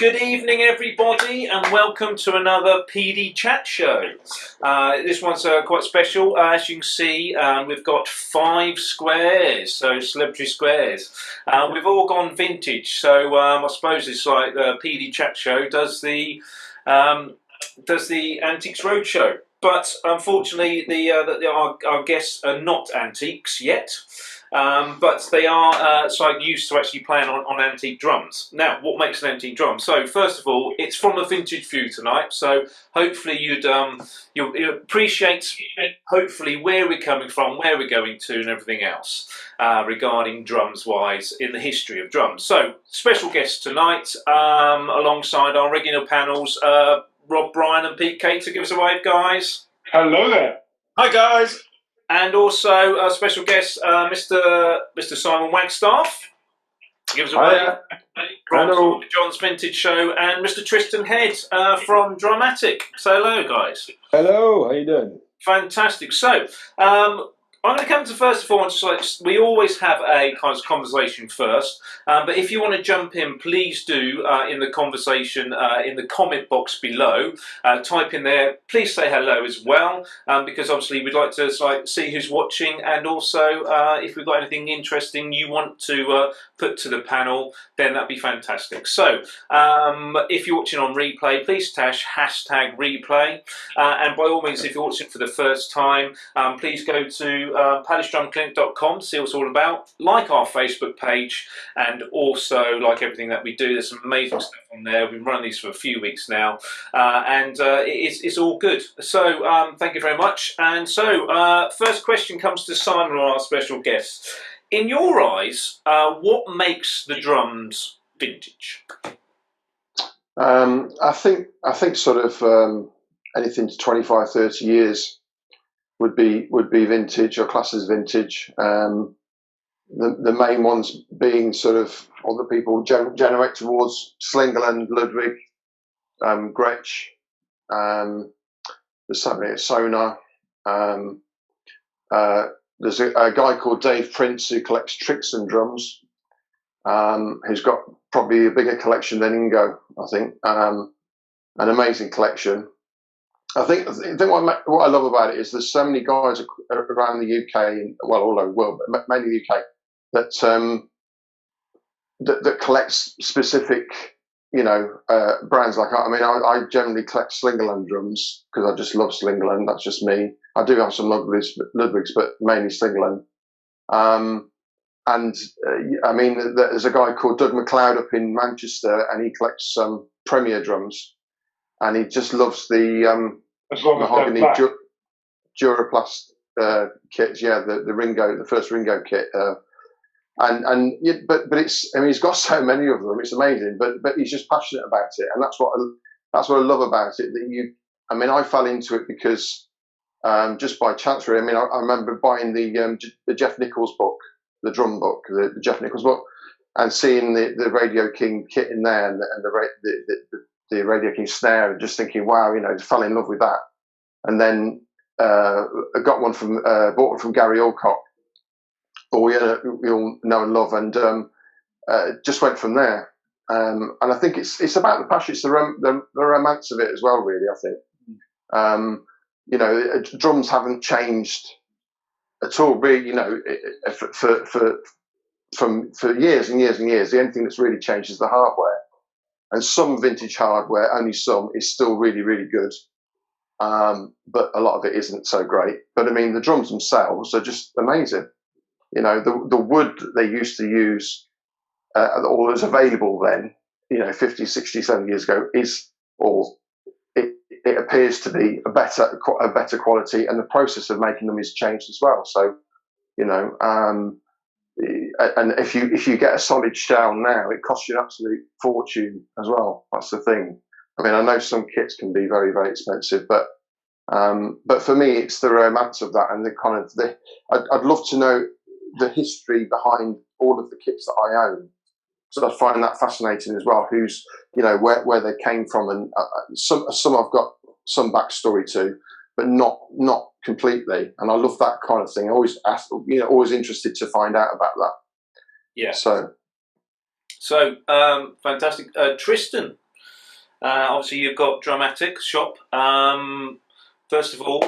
Good evening, everybody, and welcome to another PD Chat Show. This one's quite special. As you can see, we've got 5 squares, so celebrity squares. We've all gone vintage, so I suppose it's like the PD Chat Show does the Antiques Roadshow. But unfortunately, our guests are not antiques yet. But they are used to actually playing on antique drums. Now, what makes an antique drum? So, first of all, it's from a vintage view tonight. So, hopefully, you'll appreciate hopefully where we're coming from, where we're going to, and everything else regarding drums-wise in the history of drums. So, special guests tonight alongside our regular panels, Rob, Brian, and Pete Kate. So, give us a wave, guys. Hello there. Hi, guys. And also a special guest, Mr. Simon Wagstaff. Give us a wave. From John's Vintage Show, and Mr. Tristan Head from Dramatic. So hello, guys. Hello. How you doing? Fantastic. So I'm going to come to first of all, we always have a kind of conversation first, but if you want to jump in, please do in the conversation in the comment box below. Type in there, please say hello as well, because obviously we'd like to see who's watching, and also if we've got anything interesting you want to put to the panel, then that'd be fantastic. So if you're watching on replay, please hashtag replay, and by all means, if you're watching for the first time, please go to PalaceDrumClinic.com to see what it's all about, like our Facebook page, and also like everything that we do. There's some amazing stuff on there. We've been running these for a few weeks now, and it's all good. So thank you very much. And so first question comes to Simon, our special guest. In your eyes, what makes the drums vintage? I think sort of anything to 25, 30 years would be vintage, or classed as vintage. The main ones being sort of all the people generate towards Slingerland, Ludwig, Gretsch. There's something at Sonar. There's a guy called Dave Prince who collects Tristan drums, who's got probably a bigger collection than Ingo, I think. An amazing collection. I think what I love about it is there's so many guys around the UK, well, all over the world, but mainly the UK, that collects specific, brands. Like, I generally collect Slingerland drums because I just love Slingerland. That's just me. I do have some Ludwigs, but mainly Slingerland. There's a guy called Doug McLeod up in Manchester, and he collects some Premier drums, and he just loves the mahogany Duraplast kits. Yeah, the Ringo, the first Ringo kit. But he's got so many of them. It's amazing. But he's just passionate about it, and that's what I love about it. I fell into it because just by chance, really. I remember buying the Jeff Nichols book, the drum book, the Jeff Nichols book, and seeing the Radio King kit in there, and the Radio King snare, and just thinking, wow, fell in love with that. And then I got one bought one from Gary Alcock, who we all know and love, and just went from there. And I think it's about the passion, it's the romance of it as well, really. I think drums haven't changed at all, really. For years and years and years, the only thing that's really changed is the hardware. And some vintage hardware, only some, is still really, really good. But a lot of it isn't so great. But the drums themselves are just amazing. The wood that they used to use, all that was available then, 50, 60, 70 years ago, it appears to be a better quality, and the process of making them is changed as well. So, and if you get a solid shell now, it costs you an absolute fortune as well. That's the thing. I know some kits can be very, very expensive, but for me, it's the romance of that, and I'd love to know the history behind all of the kits that I own. So I find that fascinating as well. Who's, where they came from, and some I've got some backstory to, but not completely. And I love that kind of thing. I always always interested to find out about that. Yeah. So fantastic, Tristan. Obviously, you've got Dramatic shop. First of all,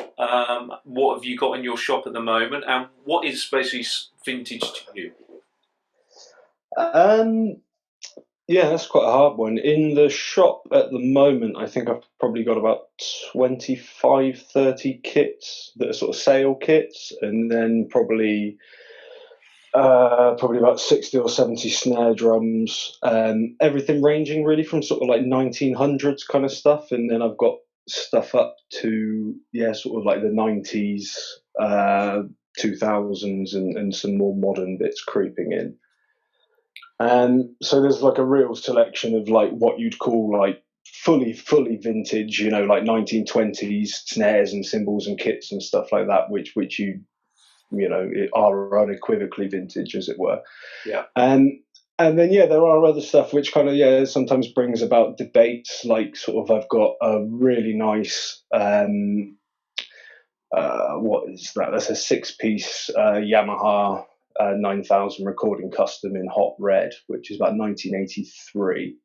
what have you got in your shop at the moment, and what is basically vintage to you? Yeah, that's quite a hard one. In the shop at the moment, I think I've probably got about 25, 30 kits that are sort of sale kits, and then probably about 60 or 70 snare drums. Everything ranging really from sort of like 1900s kind of stuff, and then I've got stuff up to sort of like the 90s, 2000s, and some more modern bits creeping in. So there's like a real selection of like what you'd call like fully vintage, like 1920s snares and cymbals and kits and stuff like that, which are unequivocally vintage, as it were. Yeah. And then there are other stuff which kind of sometimes brings about debates. Like sort of I've got a really nice what is that? That's a 6-piece Yamaha 9000 recording custom in hot red, which is about 1983.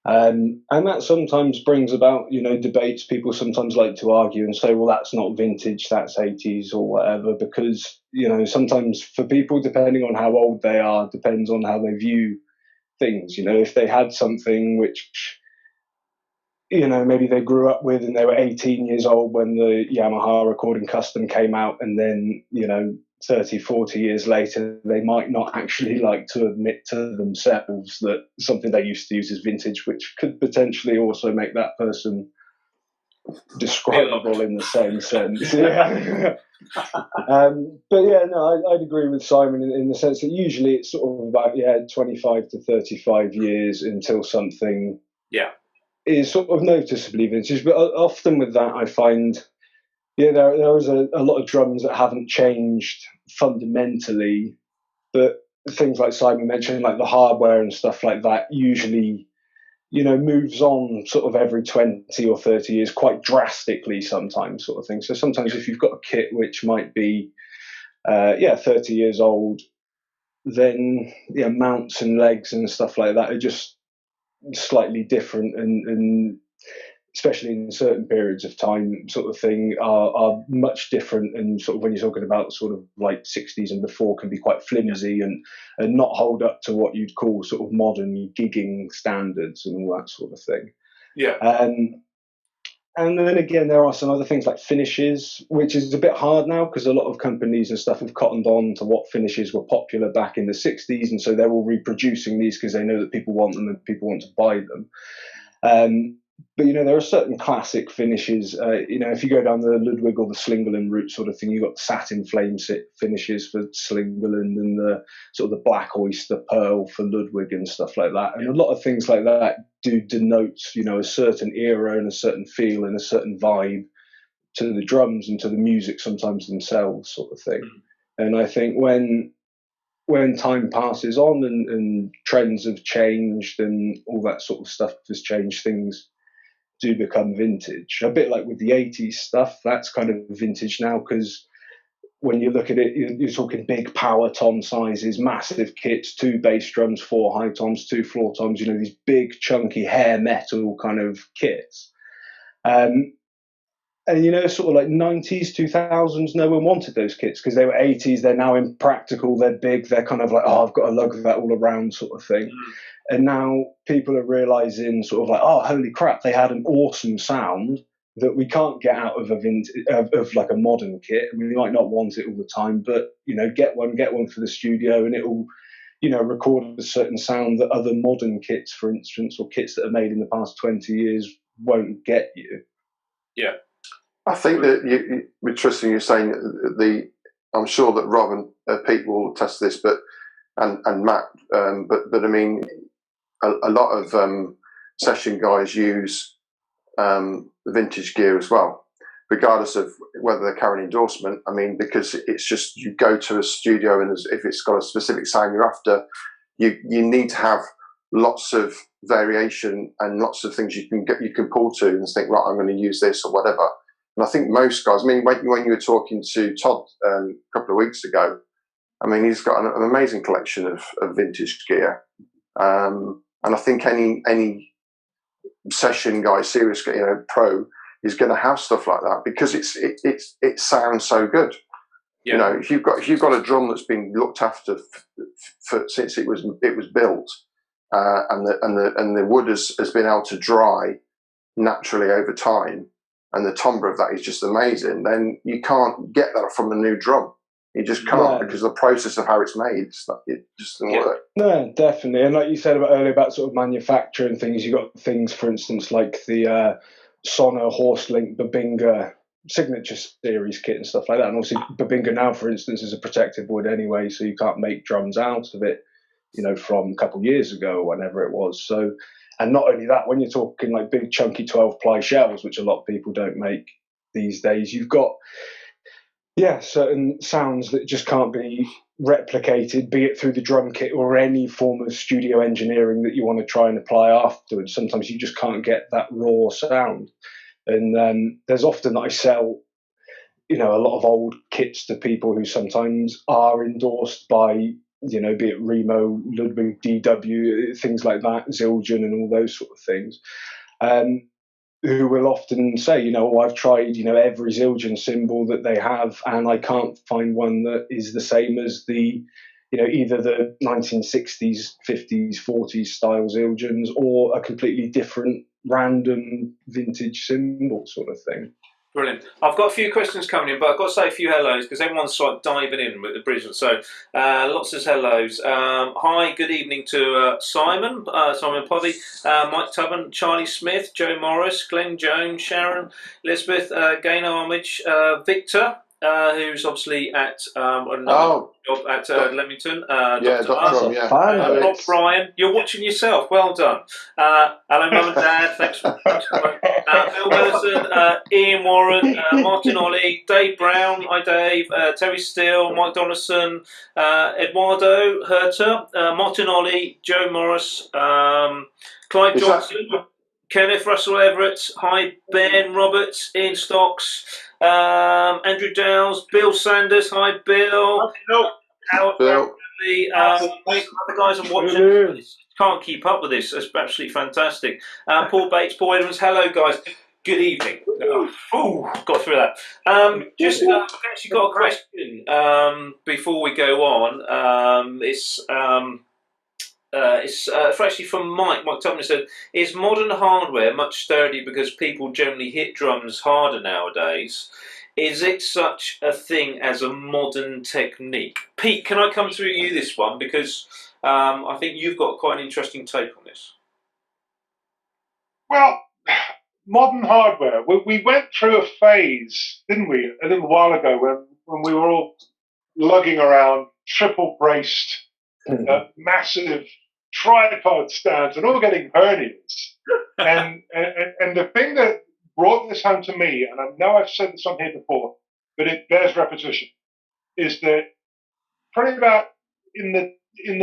And that sometimes brings about, debates. People sometimes like to argue and say, well, that's not vintage, that's 80s or whatever, because, sometimes for people, depending on how old they are, depends on how they view things. If they had something which, maybe they grew up with and they were 18 years old when the Yamaha recording custom came out, and then, 30, 40 years later, they might not actually like to admit to themselves that something they used to use is vintage, which could potentially also make that person describable in the same sense. Yeah. I'd agree with Simon in the sense that usually it's sort of about 25 to 35 years until something is sort of noticeably vintage. But often with that, I find there is a lot of drums that haven't changed fundamentally, but things like Simon mentioned, like the hardware and stuff like that, usually, moves on sort of every 20 or 30 years quite drastically sometimes, sort of thing. So sometimes if you've got a kit which might be, 30 years old, then mounts and legs and stuff like that are just slightly different, and especially in certain periods of time, sort of thing, are much different. And sort of when you're talking about sort of like 60s and before, can be quite flimsy and not hold up to what you'd call sort of modern gigging standards and all that sort of thing. Yeah. And then again, there are some other things like finishes, which is a bit hard now because a lot of companies and stuff have cottoned on to what finishes were popular back in the 60s. And so they're all reproducing these because they know that people want them and people want to buy them. But there are certain classic finishes. If you go down the Ludwig or the Slingerland route sort of thing, you've got the satin flame finishes for Slingerland and the sort of the black oyster pearl for Ludwig and stuff like that. And a lot of things like that do denote, a certain era and a certain feel and a certain vibe to the drums and to the music sometimes themselves, sort of thing. And I think when time passes on and trends have changed and all that sort of stuff has changed, things do become vintage. A bit like with the 80s stuff, that's kind of vintage now, because when you look at it, you're talking big power tom sizes, massive kits, 2 bass drums, 4 high toms, 2 floor toms, these big chunky hair metal kind of kits. And sort of like 90s, 2000s, no one wanted those kits because they were 80s, they're now impractical, they're big, they're kind of like, oh, I've got to lug that all around sort of thing. And now people are realizing sort of like, oh, holy crap, they had an awesome sound that we can't get out of of like a modern kit. I mean, you might not want it all the time, but, get one for the studio and it'll, record a certain sound that other modern kits, for instance, or kits that are made in the past 20 years won't get you. Yeah. I think that with Tristan, you're saying I'm sure that Rob and Pete will test this, but and Matt, but I mean, a lot of session guys use vintage gear as well, regardless of whether they're carrying endorsement. I mean, because it's just, you go to a studio and if it's got a specific sound you're after, you need to have lots of variation and lots of things you can pull to and think, right, I'm going to use this or whatever. And I think most guys, I mean, when you were talking to Todd a couple of weeks ago, I mean, he's got an amazing collection of vintage gear. And I think any session guy, serious, pro, is going to have stuff like that because it sounds so good. Yeah. You know, if you've got a drum that's been looked after since it was built, and the wood has been able to dry naturally over time, and the timbre of that is just amazing, then you can't get that from a new drum. You just can't, because the process of how it's made, it just doesn't work. No, definitely. And like you said earlier about sort of manufacturing things, you got things, for instance, like the Sonor Horselink Babinga signature series kit and stuff like that. And obviously Babinga now, for instance, is a protected wood anyway, so you can't make drums out of it, you know, from a couple of years ago or whenever it was. So, and not only that, when you're talking like big chunky 12-ply shells, which a lot of people don't make these days, you've got certain sounds that just can't be replicated, be it through the drum kit or any form of studio engineering that you want to try and apply afterwards. Sometimes you just can't get that raw sound. And there's often that I sell, you know, a lot of old kits to people who sometimes are endorsed by, you know, be it Remo, Ludwig, DW, things like that, Zildjian and all those sort of things. Who will often say, you know, I've tried, you know, every Zildjian cymbal that they have, and I can't find one that is the same as the, you know, either the 1960s, 50s, 40s style Zildjians or a completely different random vintage cymbal sort of thing. Brilliant. I've got a few questions coming in, but I've got to say a few hellos because everyone's sort of diving in with the Brisbane. So lots of hellos. Hi, good evening to Simon Poddy, Mike Tubman, Charlie Smith, Joe Morris, Glenn Jones, Sharon, Elizabeth, Gaynor Armage, Victor, who's obviously at job at Leamington. Dr. Rob Bryan, you're watching yourself. Well done. Hello, Mum and Dad. Thanks for Bill Willison, Ian Warren, Martin Ollie, Dave Brown. Hi, Dave. Terry Steele, Mike Donaldson, Eduardo Herter, Martin Ollie, Joe Morris, Clive Johnson, Kenneth Russell Everett. Hi, Ben Roberts, Ian Stocks, Andrew Dowles, Bill Sanders. Hi, Bill. Howard Bradley, other guys I'm watching. Can't keep up with this. It's absolutely fantastic. Paul Bates, Paul Edmonds. Hello, guys. Good evening. Got through that. I've actually got a question before we go on. It's actually from Mike. Mike Tubman said, "Is modern hardware much sturdier because people generally hit drums harder nowadays? Is it such a thing as a modern technique?" Pete, can I come through you this one because I think you've got quite an interesting take on this. Well, modern hardware. We went through a phase, didn't we, a little while ago when we were all lugging around triple braced, massive tripod stands and all getting hernias. and the thing that brought this home to me, and I know I've said this on here before, but it bears repetition, is that probably about in the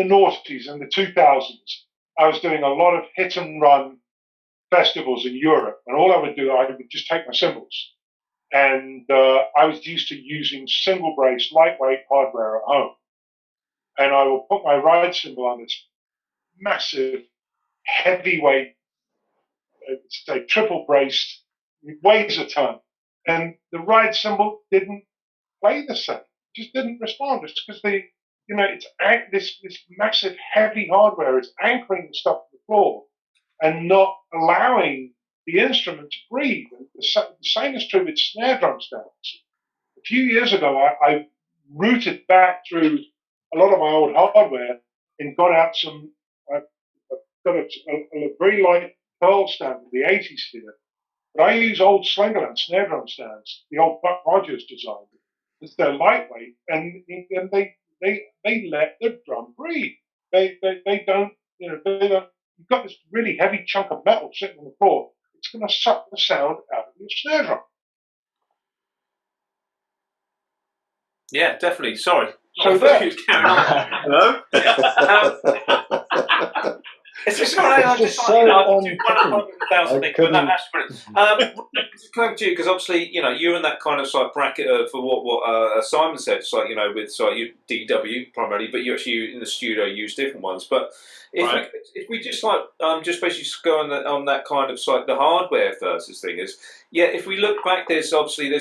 noughties, in the 2000s, I was doing a lot of hit and run festivals in Europe, and all I would do, I would just take my cymbals, and I was used to using single brace, lightweight hardware at home, and I will put my ride cymbal on this massive, heavyweight, say triple braced, it weighs a ton, and the ride cymbal didn't play the same, just didn't respond. It's because it's this massive, heavy hardware is anchoring the stuff to the floor and not allowing the instrument to breathe. And the same is true with snare drum stands. A few years ago, I rooted back through a lot of my old hardware and got out some. I've got a very light Pearl stand from the 80s here. But I use old Slingerland snare drum stands, the old Buck Rogers design. Because they're lightweight and they let the drum breathe. They don't, they don't. You've got this really heavy chunk of metal sitting on the floor. It's going to suck the sound out of your snare drum. Yeah, definitely. Sorry. So Hello? It's just all right. I just so do 100,000 things, but that's brilliant. It's clever to you because obviously, you're in that kind of sort of bracket of what Simon said. It's like, with you DW primarily, but you actually in the studio use different ones. But if we just just basically go on that kind of the hardware versus thing is, if we look back, there's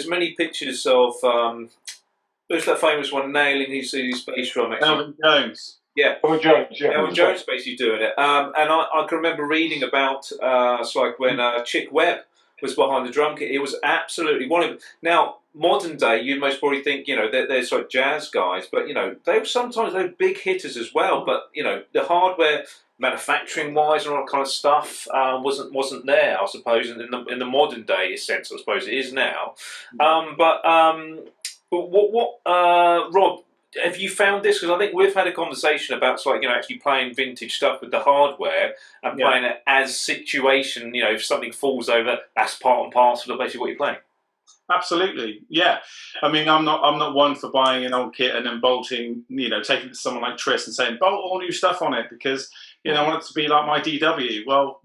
many pictures of there's that famous one nailing his bass drum. Actually, Elvin Jones. Yeah, Elvin Jones. Yeah, Elvin Jones basically doing it. And I can remember reading about it's like when Chick Webb was behind the drum kit. It was absolutely one of. Now, modern day, you'd most probably think they're sort of jazz guys, but they were sometimes they're big hitters as well. But the hardware, manufacturing wise and all that kind of stuff wasn't there, I suppose, in the modern day sense. I suppose it is now. But what Rob? Have you found this? Because I think we've had a conversation about actually playing vintage stuff with the hardware and playing it as situation. If something falls over, that's part and parcel of basically what you're playing. Absolutely, yeah. I mean, I'm not one for buying an old kit and then bolting. Taking it to someone like Tristan and saying bolt all new stuff on it because I want it to be like my DW. Well,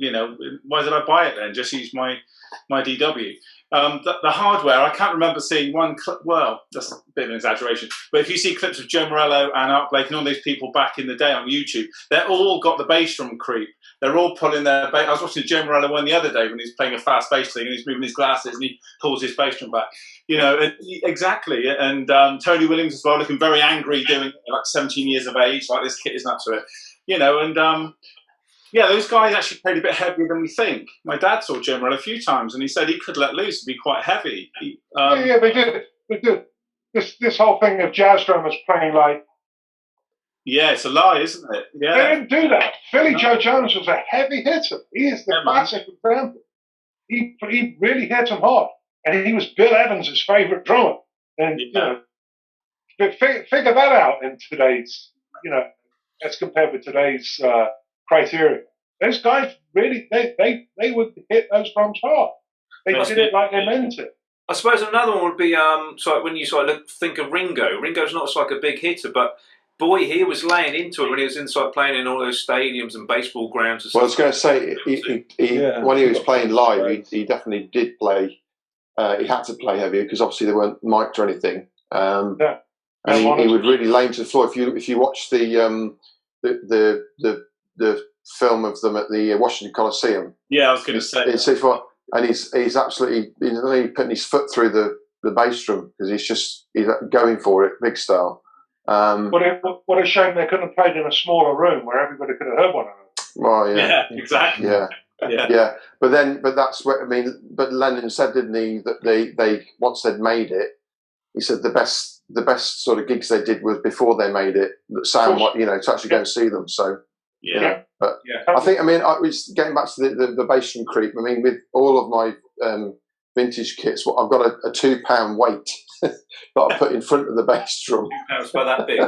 why did I buy it then? Just use my DW. The hardware, I can't remember seeing one clip. Well, that's a bit of an exaggeration. But if you see clips of Joe Morello and Art Blake and all those people back in the day on YouTube, they're all got the bass drum creep. They're all pulling their bass. I was watching Joe Morello one the other day when he's playing a fast bass thing and he's moving his glasses and he pulls his bass drum back. Exactly. And Tony Williams as well, looking very angry, doing it, like 17 years of age, like this kit is not to it. Yeah, those guys actually played a bit heavier than we think. My dad saw Joe Morello a few times, and he said he could let loose and be quite heavy. Yeah, they did. They did. This whole thing of jazz drummers playing like... Yeah, it's a lie, isn't it? Yeah. They didn't do that. Philly Joe Jones was a heavy hitter. He is the classic example. He really hit them hard. And he was Bill Evans' favourite drummer. And, figure that out in today's, as compared with today's... criteria. Those guys really, they would hit those drums hard. They did it like they meant it. I suppose another one would be when you think of Ringo. Ringo's not a big hitter, but boy, he was laying into it when he was inside playing in all those stadiums and baseball grounds. And well, I was going to say, when he was playing live, he definitely did play. He had to play heavier because obviously they weren't mic'd or anything. And he would really lay into the floor. If you watch the film of them at the Washington Coliseum. Yeah, I was going to say. And he's absolutely putting his foot through the bass drum because he's going for it, big style. What a shame they couldn't have played in a smaller room where everybody could have heard one another. Well, yeah, exactly. Yeah. But that's what I mean. But Lennon said, didn't he, that they once they'd made it, he said the best sort of gigs they did was before they made it. That sound to actually go and see them. So. Yeah, but I think it's getting back to the bass drum creep. I mean, with all of my vintage kits, I've got a 2-pound weight that I put in front of the bass drum. 2 pounds about that big,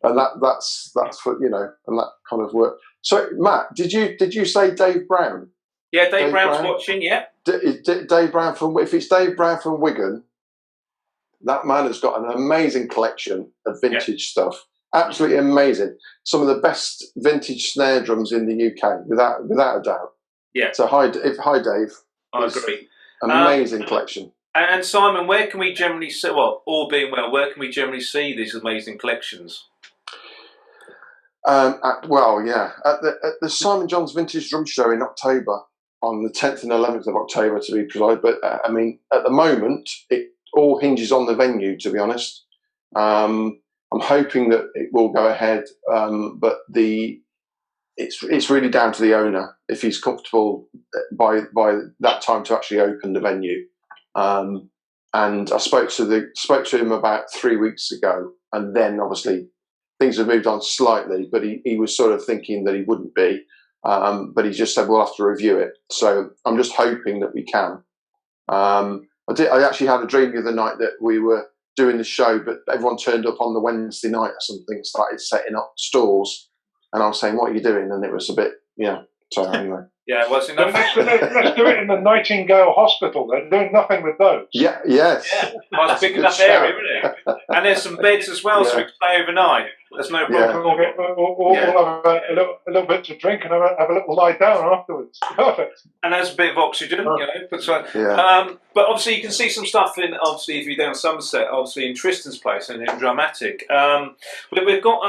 and that's for and that kind of work. So Matt, did you say Dave Brown? Yeah, Dave Brown's watching. Yeah, Dave Brown if it's Dave Brown from Wigan, that man has got an amazing collection of vintage stuff. Absolutely amazing. Some of the best vintage snare drums in the UK, without a doubt. Yeah. So hi Dave. I agree. Amazing collection. And Simon, where can we generally see? Well, all being well, where can we generally see these amazing collections? At the Simon John's Vintage Drum Show in October, on the 10th and 11th of October to be precise. But at the moment, it all hinges on the venue. To be honest. I'm hoping that it will go ahead, but it's really down to the owner if he's comfortable by that time to actually open the venue. And I spoke to him about 3 weeks ago, and then obviously things have moved on slightly. But he was sort of thinking that he wouldn't be, but he just said we'll have to review it. So I'm just hoping that we can. I actually had a dream the other night that we were doing the show, but everyone turned up on the Wednesday night or something, started setting up stalls, and I was saying, what are you doing? And it was a bit, so anyway. Yeah, well, so let's do it in the Nightingale Hospital. They're doing nothing with those. Yes. Well, it's a big enough area, isn't it? And there's some beds as well, so we can stay overnight. There's no Yeah. problem. We'll have a little bit to drink and have a little lie down afterwards. Perfect. And there's a bit of oxygen, you know. But, Yeah. but obviously, you can see some stuff in. Obviously, if you're down Somerset, obviously in Tristan's place and in Dramatic. We've got.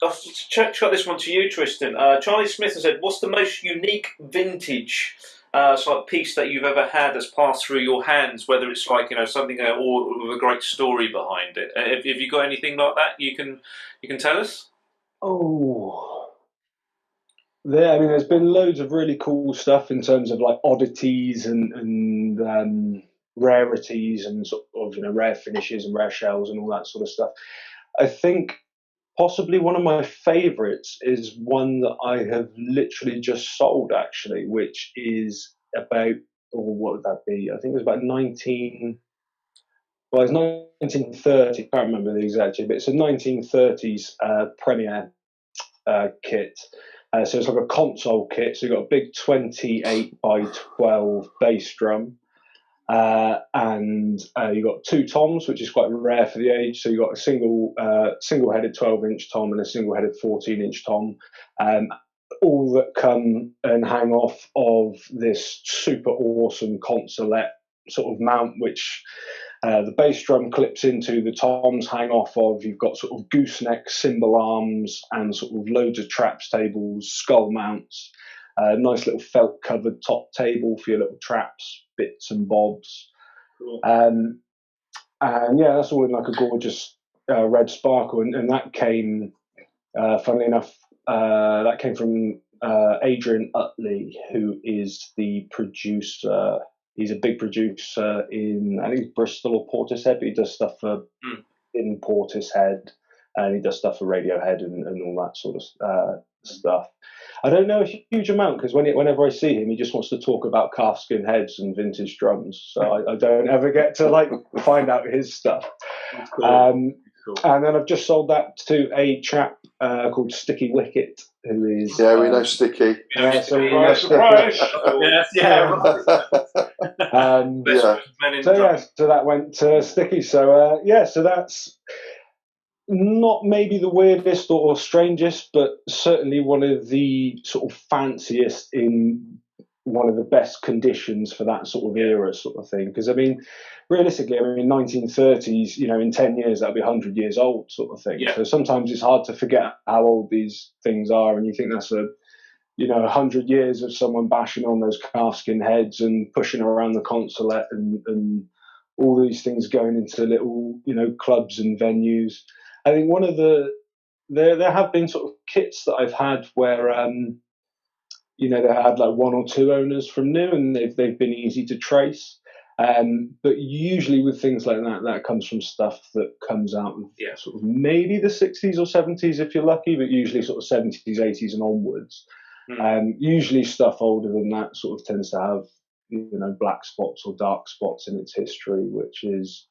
I'll check this one to you, Tristan. Charlie Smith has said, "What's the most unique vintage?" Sort of piece that you've ever had that's passed through your hands, whether it's like something or with a great story behind it. Have you got anything like that you can tell us? Oh, there's been loads of really cool stuff in terms of like oddities and rarities and sort of rare finishes and rare shells and all that sort of stuff. I think possibly one of my favourites is one that I have literally just sold, actually, which is about, or what would that be? I think it was about 1930. I can't remember the exact year, but it's a 1930s Premier kit. So it's like a console kit. So you've got a big 28 by 12 bass drum. And you've got two toms, which is quite rare for the age. So you've got a single-headed 12-inch tom and a single-headed 14-inch tom, all that come and hang off of this super awesome consolette sort of mount, which the bass drum clips into, the toms hang off of. You've got sort of gooseneck cymbal arms and sort of loads of traps tables, skull mounts. Nice little felt covered top table for your little traps, bits and bobs. Cool. And yeah, that's all in like a gorgeous red sparkle. And that came, funnily enough, that came from Adrian Utley, who is the producer. He's a big producer in, I think, Bristol or Portishead, but he does stuff for in Portishead, and he does stuff for Radiohead and all that sort of stuff. I don't know a huge amount because whenever I see him, he just wants to talk about calfskin heads and vintage drums. So I don't ever get to like find out his stuff. Cool. And then I've just sold that to a chap called Sticky Wicket, who is Yeah, we know Sticky. Yeah, so we know Surprise! Yes, yeah. So that went to Sticky. So so that's not maybe the weirdest or strangest, but certainly one of the sort of fanciest in one of the best conditions for that sort of era sort of thing. Because, I mean, realistically, 1930s, in 10 years, that'll be 100 years old sort of thing. Yeah. So sometimes it's hard to forget how old these things are, and you think that's 100 years of someone bashing on those calfskin heads and pushing around the consulate and all these things going into little, clubs and venues. I think one of there have been sort of kits that I've had where, they had like one or two owners from new, and they've been easy to trace. But usually with things like that, that comes from stuff that comes out of sort of maybe the 60s or 70s if you're lucky, but usually sort of 70s, 80s and onwards. Usually stuff older than that sort of tends to have, black spots or dark spots in its history, which is,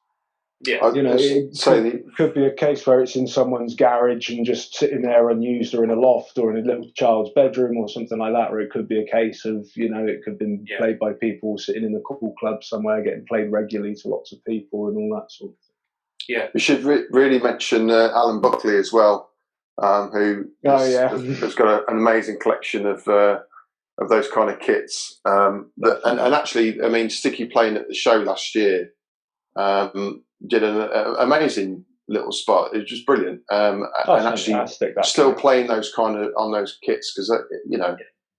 it could be a case where it's in someone's garage and just sitting there unused, or in a loft, or in a little child's bedroom or something like that, or it could be a case of, it could have been played by people sitting in a cool club somewhere, getting played regularly to lots of people and all that sort of thing. Yeah. We should really mention Alan Buckley as well, who has got an amazing collection of those kind of kits. And actually, Sticky playing at the show last year, did an amazing little spot. It was just brilliant. And actually still playing those kind of on those kits, because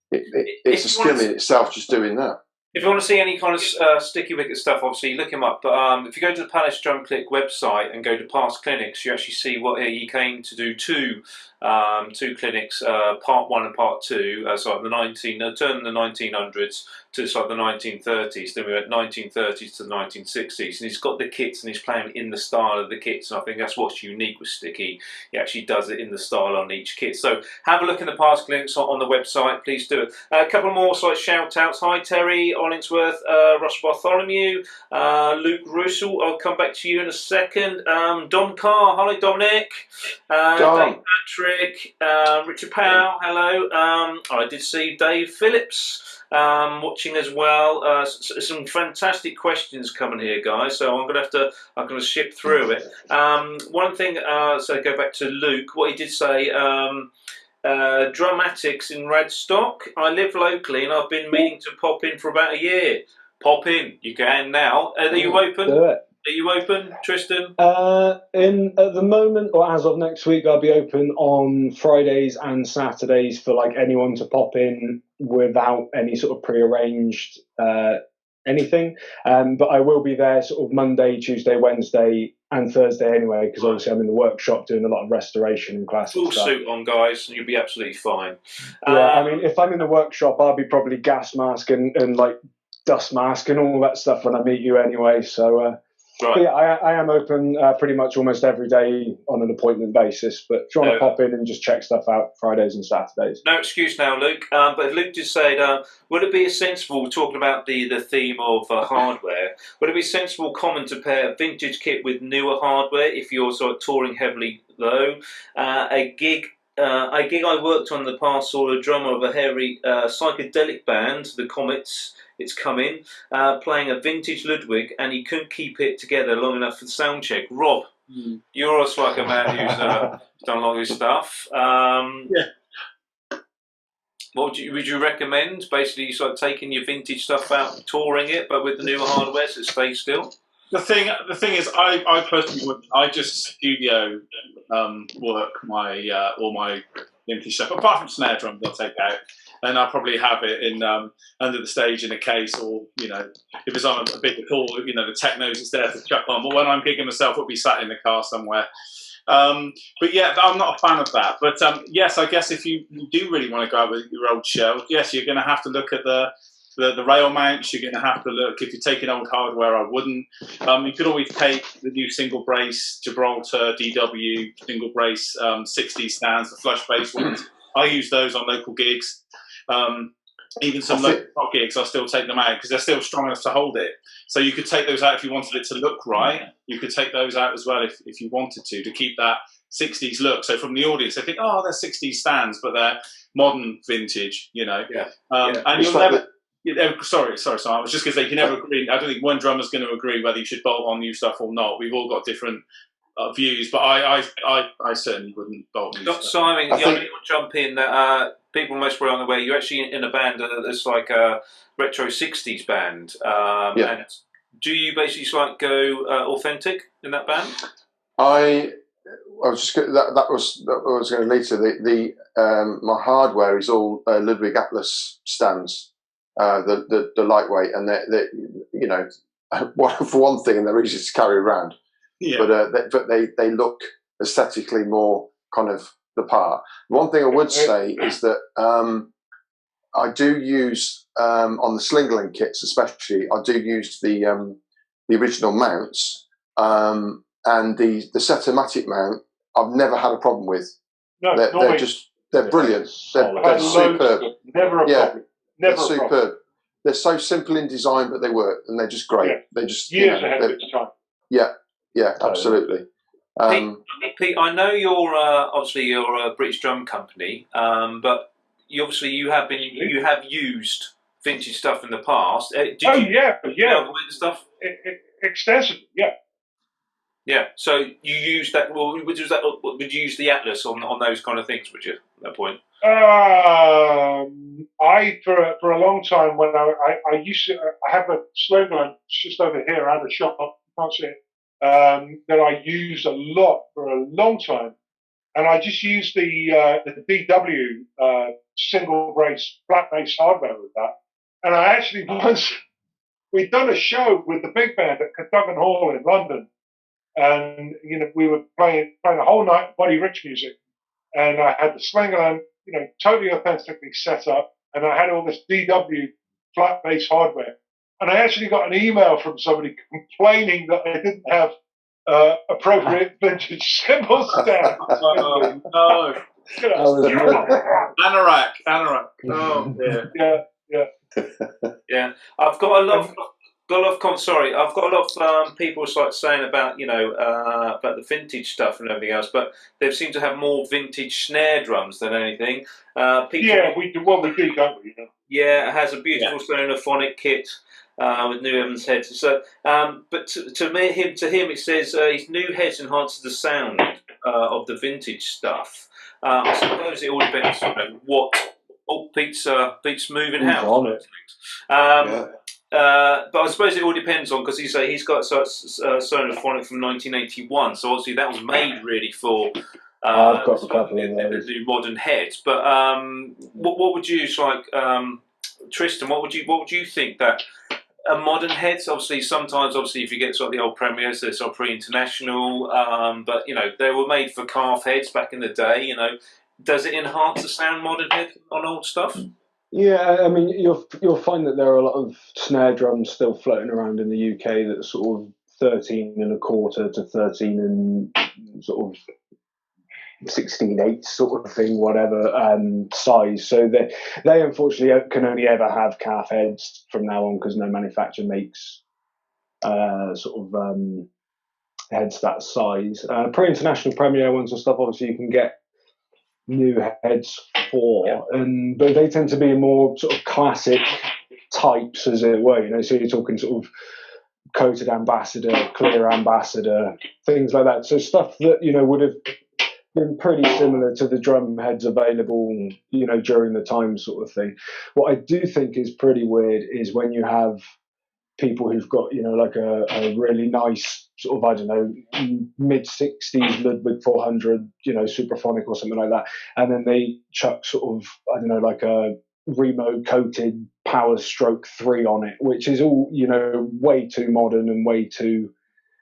it's a skill in itself just doing that. If you want to see any kind of Sticky Wicket stuff, obviously look him up. But if you go to the Palace Drum Click website and go to past clinics, you actually see what he came to do two clinics, part 1 and part 2. So at the turn of the 1900s to the 1930s. Then we went 1930s to the 1960s, and he's got the kits and he's playing in the style of the kits. And I think that's what's unique with Sticky. He actually does it in the style on each kit. So have a look in the past clinics on the website. Please do it. A couple more shout outs. Hi Terry Ollingsworth, Russell Bartholomew, Luke Russell. I'll come back to you in a second. Dom Carr. Hello Dominic. Dave Patrick. Patrick, Richard Powell, hello. I did see Dave Phillips watching as well. Some fantastic questions coming here, guys. So I'm going to ship through it. One thing, so go back to Luke. What he did say. Dramatics in Radstock. I live locally and I've been meaning to pop in for about a year. Pop in, you can now. Are you open? Do it. Are you open, Tristan? At the moment, or as of next week, I'll be open on Fridays and Saturdays for like anyone to pop in without any sort of prearranged anything. But I will be there sort of Monday, Tuesday, Wednesday, and Thursday anyway, because obviously I'm in the workshop doing a lot of restoration and classic Full stuff. suit on, guys, and you'll be absolutely fine. Yeah, I mean, if I'm in the workshop, I'll be probably gas mask and like dust mask and all that stuff when I meet you anyway. So. Right. But yeah, I am open pretty much almost every day on an appointment basis. But if you want to pop in and just check stuff out Fridays and Saturdays. No excuse now, Luke. But Luke just said, would it be sensible, talking about the theme of hardware, would it be sensible common to pair vintage kit with newer hardware if you're sort of touring heavily though? A gig I worked on in the past saw a drummer of a hairy psychedelic band, the Comets, it's coming, playing a vintage Ludwig, and he couldn't keep it together long enough for the sound check. Rob, you're also like a man who's done a lot of his stuff. Yeah. What would you recommend? Basically, you sort of taking your vintage stuff out, touring it, but with the newer hardware, so it stays still. The thing is, I personally just studio work my all my vintage stuff, apart from snare drums, I'll take out, and I'll probably have it in under the stage in a case, or if it's on a bigger call, the technos is there to chuck on. But when I'm gigging myself, it'll be sat in the car somewhere. But yeah, I'm not a fan of that. But yes, I guess if you do really want to go out with your old shell, yes, you're going to have to look at the rail mounts. You're going to have to look, if you're taking old hardware, I wouldn't. You could always take the new single brace Gibraltar DW single brace 60 stands, the flush bass ones. I use those on local gigs. Even some local rock gigs, I'll still take them out because they're still strong enough to hold it. So you could take those out if you wanted it to look right. You could take those out as well if you wanted to keep that 60s look. So from the audience, they think, oh, they're 60s stands, but they're modern vintage, Yeah. And you'll never... Sorry. I was just going to say, you can never agree. I don't think one drummer's going to agree whether you should bolt on new stuff or not. We've all got different views, but I certainly wouldn't bolt new stuff. Simon, I want to jump in. People most probably aren't aware you're actually in a band that's like a retro 60s band. And do you basically like go authentic in that band? I was just that was what I was going to lead to. My hardware is all Ludwig Atlas stands. The lightweight, and they're for one thing, and they're easy to carry around. Yeah. But they look aesthetically more kind of the part. One thing I would say is that I do use on the Slingerland kits, especially, I do use the original mounts and the Setomatic mount. I've never had a problem with. No, they're brilliant. They're superb. Never a problem. They're superb. They're so simple in design, but they work, and they're just great. Yeah. They're just years ahead of its time. Yeah, absolutely. Pete, I know you're obviously you're a British drum company, but you have used vintage stuff in the past. Did you stuff extensively, yeah. Yeah, so you use that. Well, would you use the Atlas on those kind of things? Would you at that point? I for a long time when I used to, I have a Slingerland just over here out of the shop. You can't see it. That I used a lot for a long time, and I just used the DW single brace flat bass hardware with that. And I actually once we'd done a show with the big band at Cadogan Hall in London, and we were playing a whole night Buddy Rich music, and I had the Slingerland totally authentically set up, and I had all this DW flat bass hardware. And I actually got an email from somebody complaining that I didn't have appropriate vintage cymbal stand. No. Anorak. Oh, yeah. Yeah. I've got a lot. got a lot of sorry, I've got a lot of people like saying about about the vintage stuff and everything else, but they seem to have more vintage snare drums than anything. Yeah, we do. Well, we do, don't we? Yeah, it has a beautiful sonophonic kit with new Evans heads. So, but to him, it says his new heads enhances the sound of the vintage stuff. I suppose it all depends on what. Oh, Pete's moving He's house. on it. But I suppose it all depends on, because he's got sonophonic from 1981, so obviously that was made really for. I've got a couple of the those. new modern heads, but what would you like, Tristan? What would you think that a modern heads? Obviously, sometimes if you get sort of the old premiers, they're sort of pre-international, but they were made for calf heads back in the day. Does it enhance the sound modern head on old stuff? Yeah, I mean, you'll find that there are a lot of snare drums still floating around in the UK that are sort of 13 and a quarter to 13 and sort of 16/8 sort of thing, whatever size. So they unfortunately can only ever have calf heads from now on, because no manufacturer makes heads that size. Pre-international Premier ones and stuff, obviously you can get new heads for, but they tend to be more sort of classic types, as it were. So you're talking sort of coated ambassador, clear ambassador, things like that. So stuff that would have been pretty similar to the drum heads available, during the time, sort of thing. What I do think is pretty weird is when you have people who've got, like a really nice sort of, I don't know, mid-60s Ludwig 400, Supraphonic or something like that, and then they chuck sort of, I don't know, like a Remo coated Power Stroke 3 on it, which is all, way too modern and way too...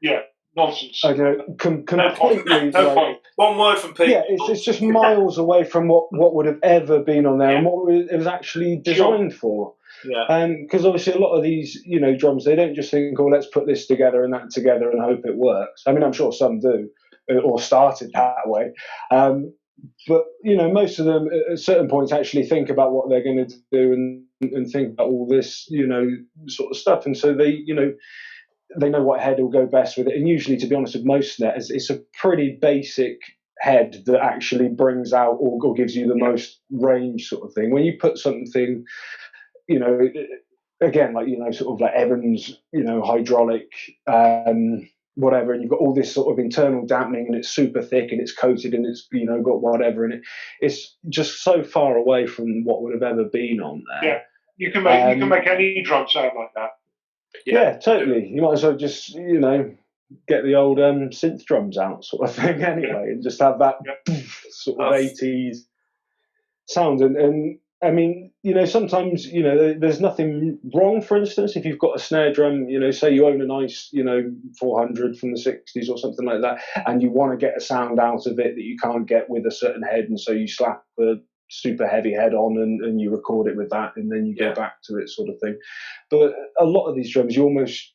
Yeah, nonsense. I don't know, completely... No point. One word from Pete. Yeah, it's just miles away from what would have ever been on there and what it was actually designed for. Yeah. Because obviously a lot of these, drums, they don't just think, oh, let's put this together and that together and hope it works. I mean, I'm sure some do, or started that way. But, most of them at certain points actually think about what they're going to do and think about all this, sort of stuff. And so they know what head will go best with it. And usually, to be honest, with most snares, it's a pretty basic head that actually brings out or gives you the most range, sort of thing. When you put something, again, like, sort of like Evans, hydraulic, whatever, and you've got all this sort of internal dampening and it's super thick and it's coated and it's, got whatever in it. It's just so far away from what would have ever been on there. Yeah, you can make any drum sound like that. Yeah, totally. You might as well just, get the old synth drums out, sort of thing, anyway, and just have that sort of 80s sound. And I mean, sometimes, there's nothing wrong, for instance, if you've got a snare drum, say you own a nice, 400 from the 60s or something like that, and you want to get a sound out of it that you can't get with a certain head, and so you slap a super heavy head on and you record it with that, and then you go back to it, sort of thing. But a lot of these drums, you almost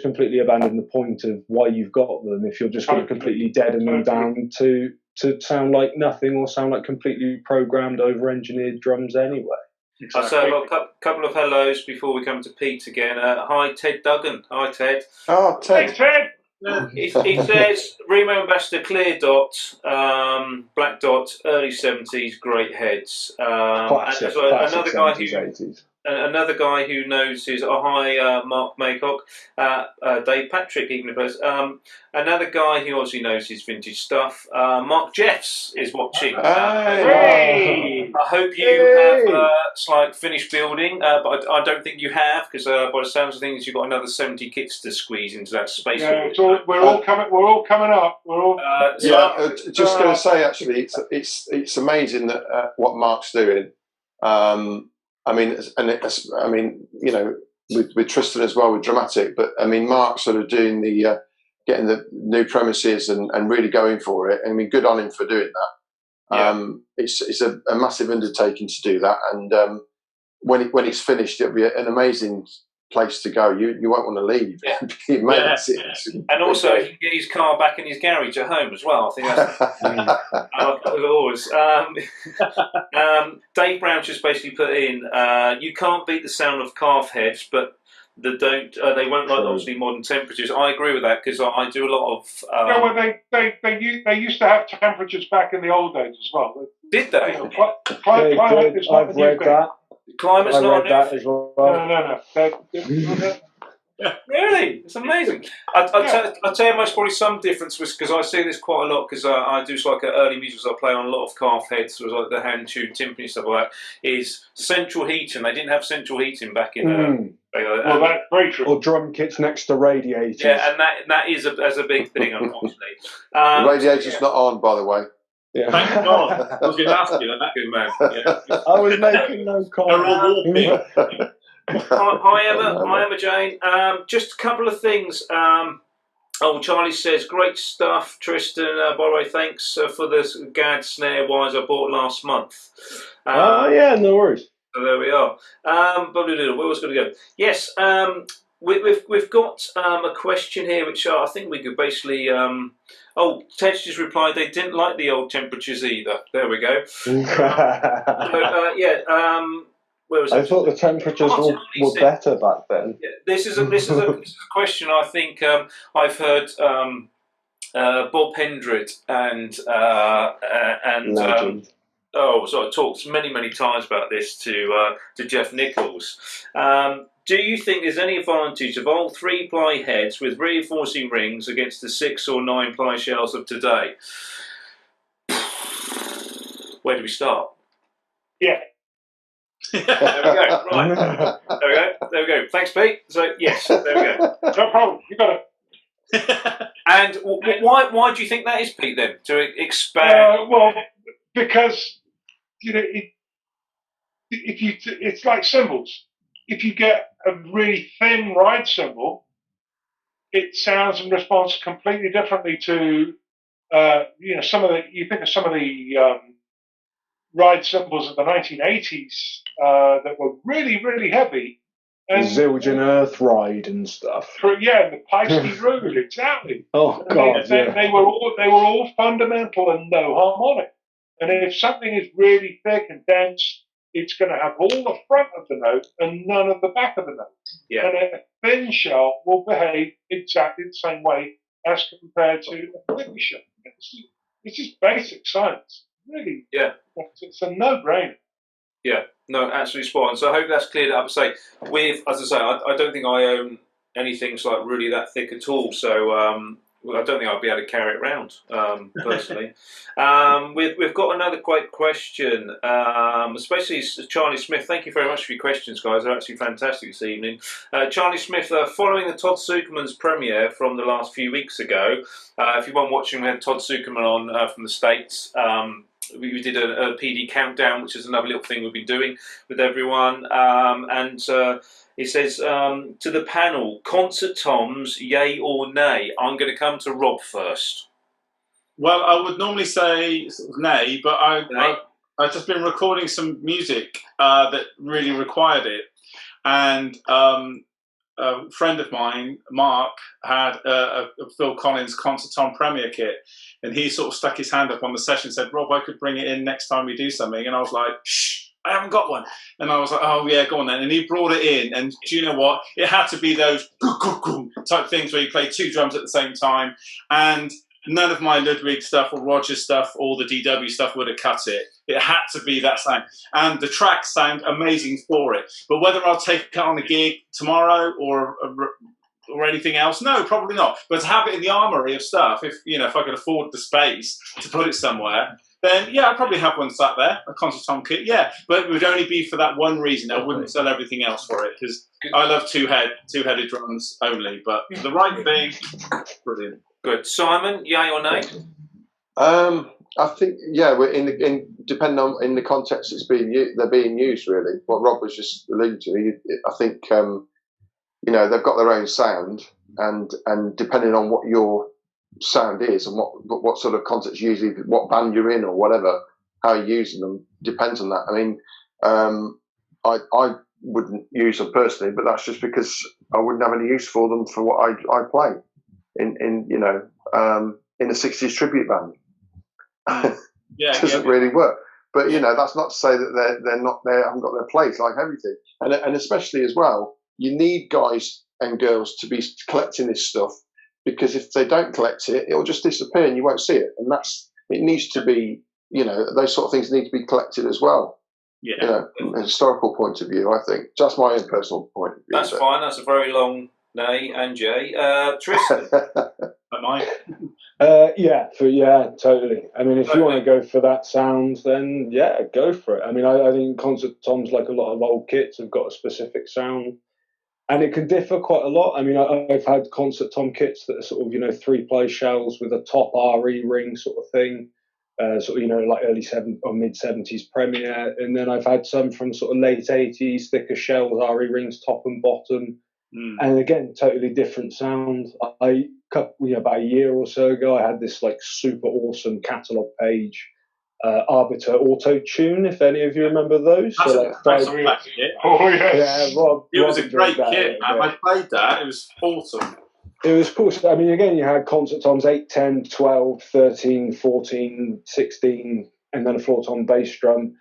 completely abandon the point of why you've got them if you're just going to completely deaden them down to sound like nothing or sound like completely programmed, over-engineered drums anyway. Exactly. I've got a couple of hellos before we come to Pete again. Hi, Ted Duggan. Hi, Ted. Oh, Ted. Hey, Ted. He says Remo Ambassador clear dot, black dot, early 70s, great heads. Classic Another guy 70s, 80s. Another guy who knows is hi, Mark Maycock, Dave Patrick, even if it's another guy who obviously knows his vintage stuff. Mark Jeffs is watching. Hey! I hope you have like finished building, but I don't think you have, because by the sounds of things, you've got another 70 kits to squeeze into that space. Yeah, we're all coming up. We're all. Just going to say, actually, it's amazing that what Mark's doing. I mean, with Tristan as well with Dramatic, but I mean, Mark sort of doing the getting the new premises and really going for it. I mean, good on him for doing that. It's a massive undertaking to do that, and when it's finished, it'll be an amazing place to go. You won't want to leave. And also, he can get his car back in his garage at home as well. I think that's always. Dave Brown just basically put in, you can't beat the sound of calf heads, but that don't they won't like obviously modern temperatures. I agree with that because I do a lot of. Well, they used to have temperatures back in the old days as well. Did they? Climate is not I've the new read thing. that. Climate's I not read that as well. No. Really, it's amazing. I'll tell you, most probably some difference was because I see this quite a lot because I do like early musicals. I play on a lot of calf heads, so like the hand tube timpani stuff like that. Is central heating? They didn't have central heating back in. Well, that's very true. Or drum kits next to radiators. Yeah, and that is a big thing, unfortunately. The radiator's not on, by the way. Yeah. Thank God. I was going to ask you that. Good man. Yeah. I was making no They're all comment. walking. Hi Emma Jane. Just a couple of things. Charlie says, great stuff, Tristan. By the way, thanks for the GAD snare wires I bought last month. Yeah, no worries. So there we are. Where was going to go? Yes, we've got a question here, which I think we could basically. Ted just replied they didn't like the old temperatures either. There we go. Where was I thought the temperatures were better back then. Yeah, this is a question I think I've heard Bob Hendred and talked many times about this to Jeff Nichols. Do you think there's any advantage of old 3-ply heads with reinforcing rings against the 6 or 9-ply shells of today? Where do we start? Yeah. There we go. Right. There we go. Thanks, Pete. So yes, there we go. No problem. You got it. And why do you think that is, Pete? Then to expand? Well, because it's like cymbals. If you get a really thin ride cymbal, it sounds and responds completely differently to some of the. You think of some of the ride cymbals of the 1980s that were really heavy. And Zildjian Earth Ride and stuff. Yeah, the Peisky Rude, exactly. Oh God! They were all fundamental and no harmonic. And if something is really thick and dense, it's going to have all the front of the note and none of the back of the note. Yeah. And a thin shell will behave exactly the same way as compared to a thick shell. It's just basic science. Really, it's a no-brainer. Yeah, no, absolutely spot on. So I hope that's cleared up. As I say, I don't think I own anything like really that thick at all. So I don't think I'd be able to carry it around personally. We've got another great question, especially Charlie Smith. Thank you very much for your questions, guys. They're actually fantastic this evening. Charlie Smith, following the Todd Sucherman's premiere from the last few weeks ago. If you weren't watching, we had Todd Sucherman on from the States. We did a PD countdown, which is another little thing we've been doing with everyone. He says, to the panel, concert toms, yay or nay? I'm going to come to Rob first. Well, I would normally say nay, but I've just been recording some music that really required it. And a friend of mine, Mark, had a Phil Collins concert tom premiere kit. And he sort of stuck his hand up on the session and said, Rob, I could bring it in next time we do something. And I was like, shh, I haven't got one. And I was like, oh, yeah, go on then. And he brought it in. And do you know what? It had to be those type things where you play 2 drums at the same time. And none of my Ludwig stuff or Roger stuff or the DW stuff would have cut it. It had to be that sound. And the tracks sound amazing for it. But whether I'll take it on a gig tomorrow or anything else, no, probably not. But to have it in the armory of stuff, if I could afford the space to put it somewhere, then yeah, I'd probably have one sat there, a concert tom kit, yeah. But it would only be for that one reason. I wouldn't sell everything else for it because I love two-headed drums only. But the right thing, brilliant. Good, Simon, yay or nay? I think we're depending on in the context they're being used really. What Rob was just alluding to, I think. They've got their own sound, and depending on what your sound is and what sort of concerts usually, what band you're in or whatever, how you're using them depends on that. I mean, I wouldn't use them personally, but that's just because I wouldn't have any use for them for what I play in a 60s tribute band. It doesn't really work. But that's not to say that they're not there, haven't got their place like everything, and especially as well. you need guys and girls to be collecting this stuff, because if they don't collect it, it'll just disappear and you won't see it. And it needs to be, those sort of things need to be collected as well. Yeah. From a historical point of view, I think. Just my own personal point of view. That's fine. That's a very long nay and Jay. Tristan. Am I? Totally. I mean, if you want to go for that sound, then yeah, go for it. I mean, I think concert toms, like a lot of old kits, have got a specific sound, and it can differ quite a lot. I mean, I've had concert tom kits that are sort of 3-play shells with a top RE ring sort of thing, like early or mid 70s Premier, and then I've had some from sort of late 80s thicker shells, RE rings top and bottom. And again, totally different sound. About a year or so ago, I had this like super awesome catalog page, Arbiter Auto Tune. If any of you remember those, That's a great kit. Oh yes, It was a great kit. I played that. It was awesome. It was cool. I mean, again, you had concert toms 8, 10, 12, 13, 14, 16, and then a floor tom bass drum.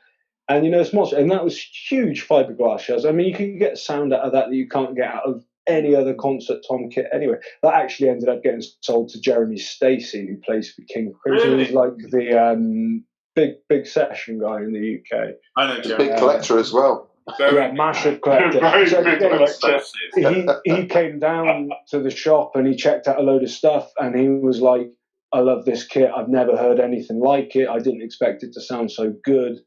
And it's monster, and that was huge fiberglass shells. I mean, you can get sound out of that you can't get out of any other concert tom kit anyway. That actually ended up getting sold to Jeremy Stacey, who plays for King Crimson. Really? He's like the big session guy in the UK. I know He's a big collector as well. Massive collector. Very So big again, collector. he came down to the shop and he checked out a load of stuff, and he was like, "I love this kit. I've never heard anything like it. I didn't expect it to sound so good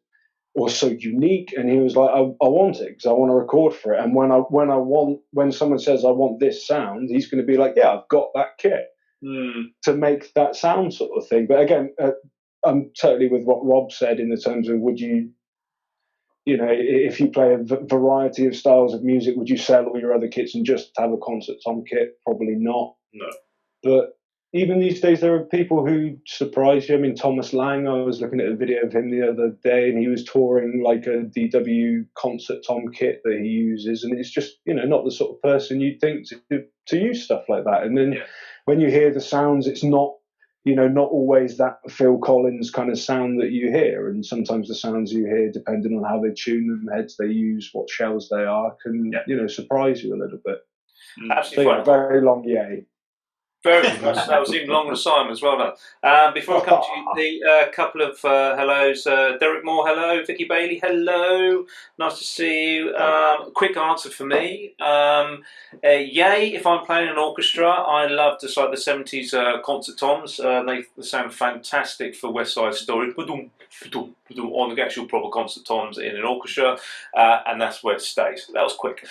or so unique." And he was like, I want it because I want to record for it. And when someone says I want this sound, he's going to be like, yeah, I've got that kit to make that sound sort of thing. But again, I'm totally with what Rob said in the terms of, would you, if you play a variety of styles of music, would you sell all your other kits and just have a concert tom kit? Probably not. No. But even these days, there are people who surprise you. I mean, Thomas Lang, I was looking at a video of him the other day, and he was touring like a DW concert tom kit that he uses, and it's just, not the sort of person you'd think to use stuff like that. And then when you hear the sounds, it's not, not always that Phil Collins kind of sound that you hear. And sometimes the sounds you hear, depending on how they tune them, heads they use, what shells they are, can, surprise you a little bit. Absolutely fine. Very long yay. Very much. That was even longer than Simon's. Well done. Before I come to you, the couple of hellos. Derek Moore, hello. Vicky Bailey, hello. Nice to see you. Quick answer for me. Yay, if I'm playing an orchestra, I love the 70s concert toms. They sound fantastic for West Side Story. On the actual proper concert toms in an orchestra, and that's where it stays. That was quick.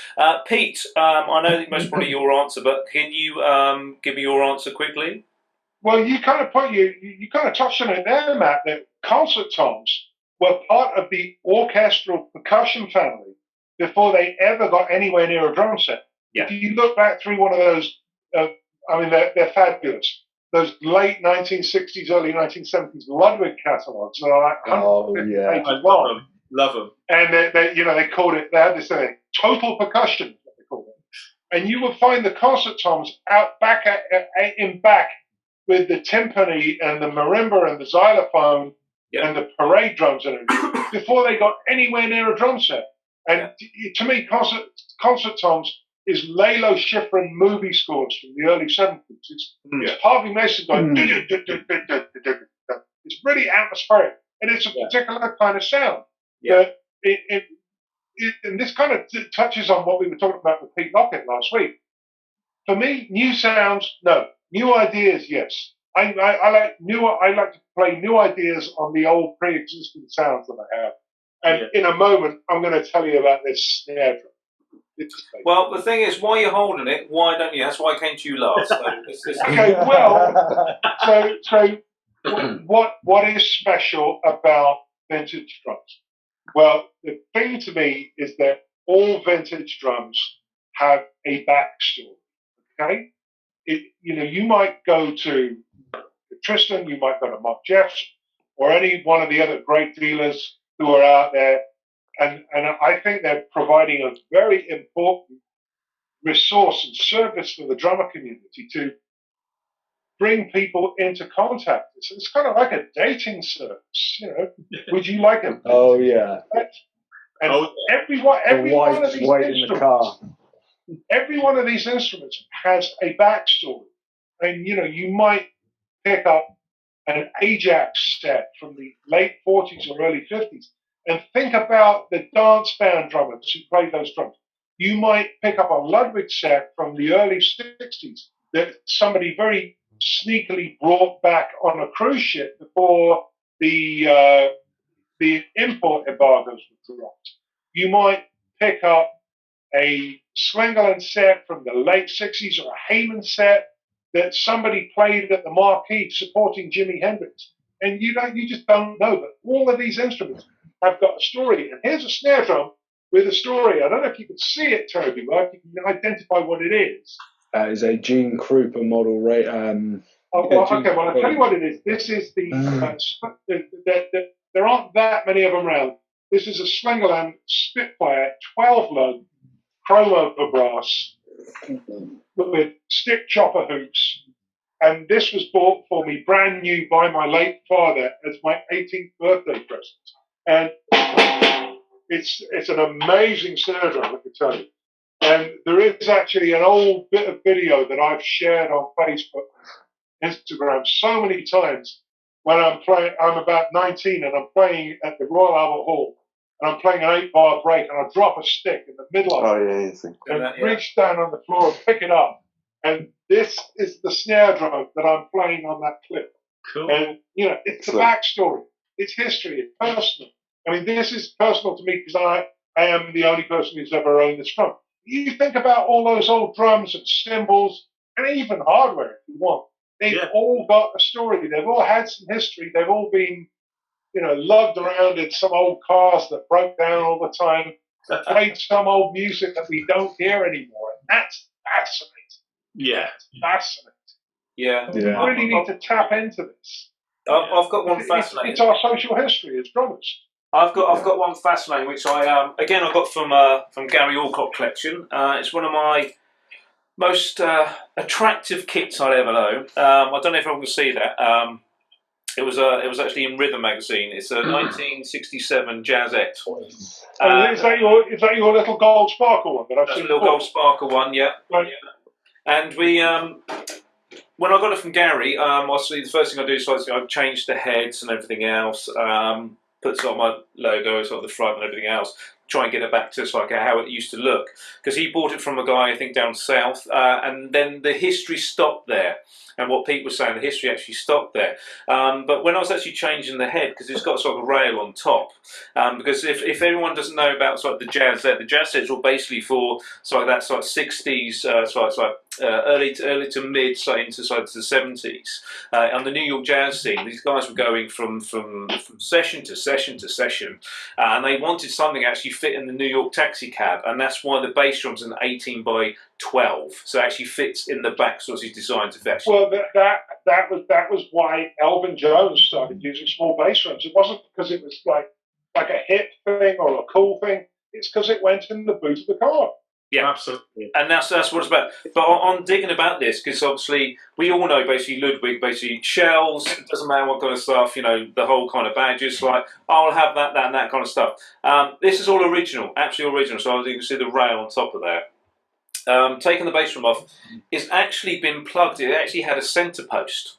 Pete, I know that most probably your answer, but can you give me your answer quickly? Well, you kind of touched on it there, Matt. That concert toms were part of the orchestral percussion family before they ever got anywhere near a drum set. Yeah. If you look back through one of those, they're fabulous. Those late 1960s, early 1970s Ludwig catalogs that are like 150 pages long. Love them. And they called it, they had this thing, total percussion, what they called it. And you would find the concert toms out back in back with the timpani and the marimba and the xylophone and the parade drums and everything before they got anywhere near a drum set. And to me, concert toms is Lalo Schifrin movie scores from the early 70s. It's Harvey Mason going, it's really atmospheric, and it's a particular kind of sound. And this kind of touches on what we were talking about with Pete Lockett last week. For me, new sounds, no. New ideas, yes. I like to play new ideas on the old pre-existing sounds that I have. And in a moment, I'm going to tell you about this snare drum. Well, the thing is, while you're holding it, why don't you? That's why I came to you last. So okay, well, so what is special about vintage drums? Well, the thing to me is that all vintage drums have a backstory. Okay, you might go to Tristan, you might go to Mark Jeffs, or any one of the other great dealers who are out there. And I think they're providing a very important resource and service for the drummer community to bring people into contact. It's kind of like a dating service, Would you like a? Oh yeah. And every one of these wait in the car. every one of these instruments has a backstory. And, you might pick up an Ajax set from the late 40s or early 50s and think about the dance band drummers who played those drums. You might pick up a Ludwig set from the early 60s that somebody very sneakily brought back on a cruise ship before the import embargoes were dropped. You might pick up a Slingerland set from the late 60s or a Heyman set that somebody played at the Marquee supporting Jimi Hendrix. And you just don't know. But all of these instruments have got a story. And here's a snare drum with a story. I don't know if you can see it, Toby, but you can identify what it is. That is a Gene Krupa model, right? Well, I'll tell you what it is. This is there aren't that many of them around. This is a Slingerland Spitfire 12 lug chrome over brass with stick chopper hoops. And this was bought for me brand new by my late father as my 18th birthday present. And it's an amazing snare drum, I can tell you. And there is actually an old bit of video that I've shared on Facebook, Instagram so many times when I'm about 19 and I'm playing at the Royal Albert Hall and I'm playing an 8-bar break and I drop a stick in the middle of it and reach down on the floor and pick it up. And this is the snare drum that I'm playing on that clip. Cool. And, it's the backstory. It's history. It's personal. I mean, this is personal to me because I am the only person who's ever owned this drum. You think about all those old drums and cymbals and even hardware if you want. They've all got a story. They've all had some history. They've all been, lugged around in some old cars that broke down all the time. Played some old music that we don't hear anymore. And that's fascinating. Yeah. That's fascinating. Yeah. We really need to tap into this. I've got one fascinating. It's our social history as drummers. I've got one fascinating, which I got from Gary Alcott collection. It's one of my most attractive kits I'd ever own. I don't know if everyone can see that. It was actually in Rhythm magazine. It's a 1967 Jazzette. Is that your little gold sparkle one that I've seen? A little gold sparkle one, yeah. Right. And we, when I got it from Gary, obviously the first thing I do is I change the heads and everything else. Put sort of my logo, sort of the front and everything else. Try and get it back to how it used to look. Because he bought it from a guy, I think, down south, and then the history stopped there. And what Pete was saying, the history actually stopped there. But when I was actually changing the head, because it's got sort of a rail on top, because if everyone doesn't know about sort of the Jazzets were basically for sort of that sort of 60s, early to mid, into the 70s. On the New York jazz scene, these guys were going from session to session to session, and they wanted something actually fit in the New York taxi cab, and that's why the bass drum's an 18 by 12, so it actually fits in the back, sort of designed to fit. Well, that was why Elvin Jones started using small bass drums. It wasn't because it was like a hip thing or a cool thing. It's because it went in the boot of the car. Yeah, absolutely. And that's what it's about. But on digging about this, because obviously we all know basically Ludwig, basically shells, it doesn't matter what kind of stuff, the whole kind of badges, like, I'll have that, and that kind of stuff. This is all original, absolutely original. So as you can see the rail on top of there. Taking the bass drum off, it's actually been plugged. It actually had a centre post,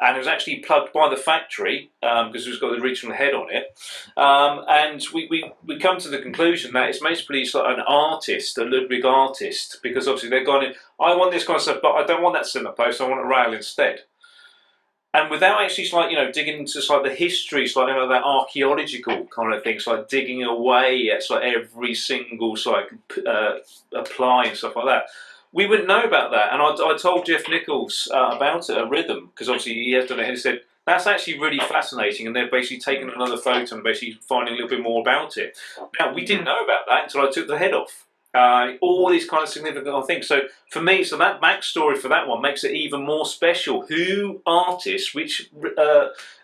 and it was actually plugged by the factory because it's got the original head on it. And we come to the conclusion that it's basically sort of an artist, a Ludwig artist, because obviously they've gone in. I want this kind of stuff, but I don't want that centre post. I want a rail instead. And without actually, digging into the history, that archaeological kind of things, digging away at every single apply and stuff like that, we wouldn't know about that. And I told Jeff Nichols about it at Rhythm, because obviously he has done it, and he said, that's actually really fascinating, and they're basically taking another photo and basically finding a little bit more about it. Now, we didn't know about that until I took the head off. All these kind of significant things. So for me, that backstory for that one makes it even more special. Who artist, which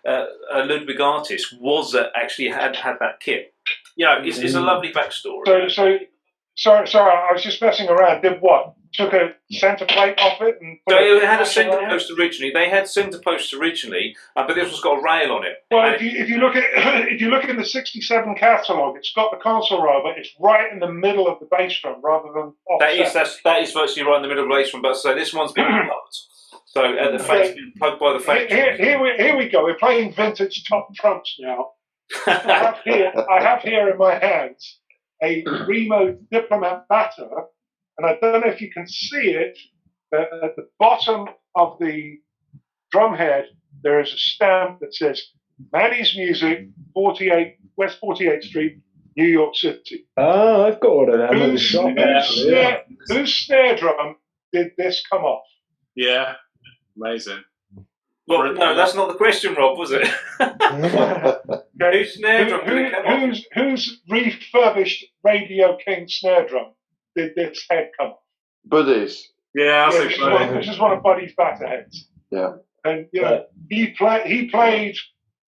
Ludwig artist was that actually had that kit? It's a lovely backstory. So, sorry, I was just messing around. Did what? took a centre plate off it and put They had a centre centre post originally. They had centre posts originally, but this one's got a rail on it. Well, if you look at if you look in the '67 catalogue, it's got the console rail, but it's right in the middle of the bass drum rather than offset. That is virtually right in the middle of the bass drum. But so this one's been plugged. So the face's been plugged by the face. Here we go. We're playing vintage top trumps now. I have here in my hands a Remo Diplomat batter, and I don't know if you can see it. At the bottom of the drum head, there is a stamp that says Manny's Music, 48 West 48th Street, New York City. Oh, I've got one of them. Whose snare drum did this come off? Yeah, amazing. Well, no, that's not the question, Rob, was it? Whose snare drum did it come off? Whose refurbished Radio King snare drum did this head come off? Buddies. Yeah, this is one of Buddy's batter heads. Yeah. And he played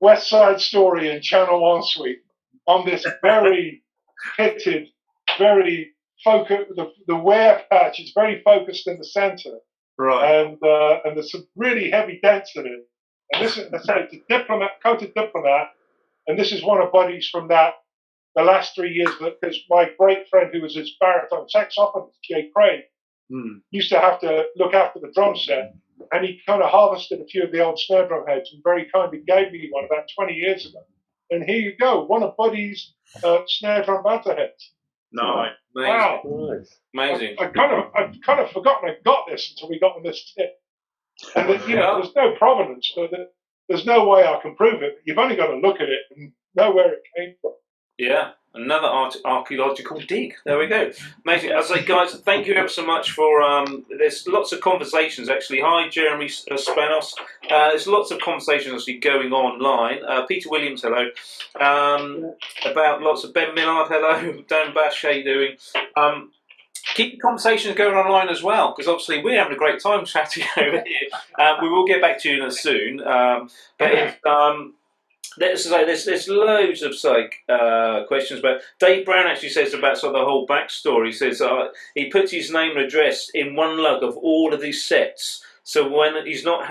West Side Story in Channel One Suite on this very pitted, very focused. The wear patch is very focused in the centre, right? And there's some really heavy dents in it. And this is, it's a coated diplomat, and this is one of Buddy's from the last 3 years. Because my great friend who was his baritone saxophonist, Jay Craig, used to have to look after the drum set. And he kind of harvested a few of the old snare drum heads and very kindly gave me one about 20 years ago. And here you go, one of Buddy's snare drum batter heads. Nice. Wow. Amazing. I've kind of forgotten I got this until we got on this tip. And there's no provenance, so there's no way I can prove it. But you've only got to look at it and know where it came from. Yeah, another archaeological dig. There we go. Amazing. As I say, guys, thank you ever so much for. There's lots of conversations actually. Hi, Jeremy Spanos. There's lots of conversations actually going online. Peter Williams, hello. About lots of Ben Millard, hello. Dan Bash, how you doing? Keep the conversations going online as well, because obviously we're having a great time chatting over here. We will get back to you soon. There's loads of questions, but Dave Brown actually says about sort of the whole backstory. He says he puts his name and address in one lug of all of these sets. So when he's not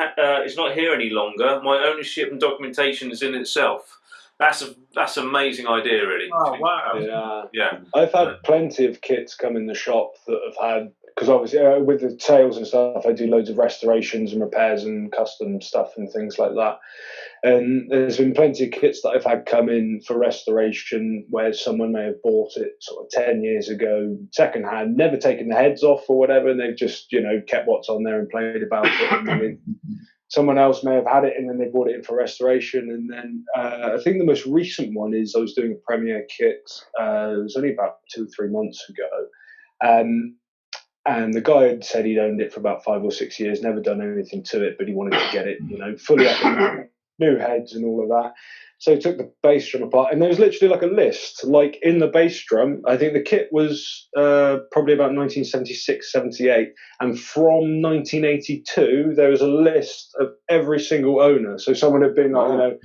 here any longer, my ownership and documentation is in itself. That's an amazing idea, really. Oh wow! Yeah. I've had plenty of kits come in the shop that have had, because obviously with the sales and stuff, I do loads of restorations and repairs and custom stuff and things like that. And there's been plenty of kits that I've had come in for restoration where someone may have bought it sort of 10 years ago, secondhand, never taken the heads off or whatever, and they've just, kept what's on there and played about it. And then someone else may have had it and then they bought it in for restoration. And then I think the most recent one is I was doing a premiere kit. It was only about 2 or 3 months ago. And the guy had said he'd owned it for about 5 or 6 years, never done anything to it, but he wanted to get it, fully up and new heads and all of that. So he took the bass drum apart, and there was literally like a list, like in the bass drum. I think the kit was probably about 1976, 78, and from 1982 there was a list of every single owner. So someone had been like,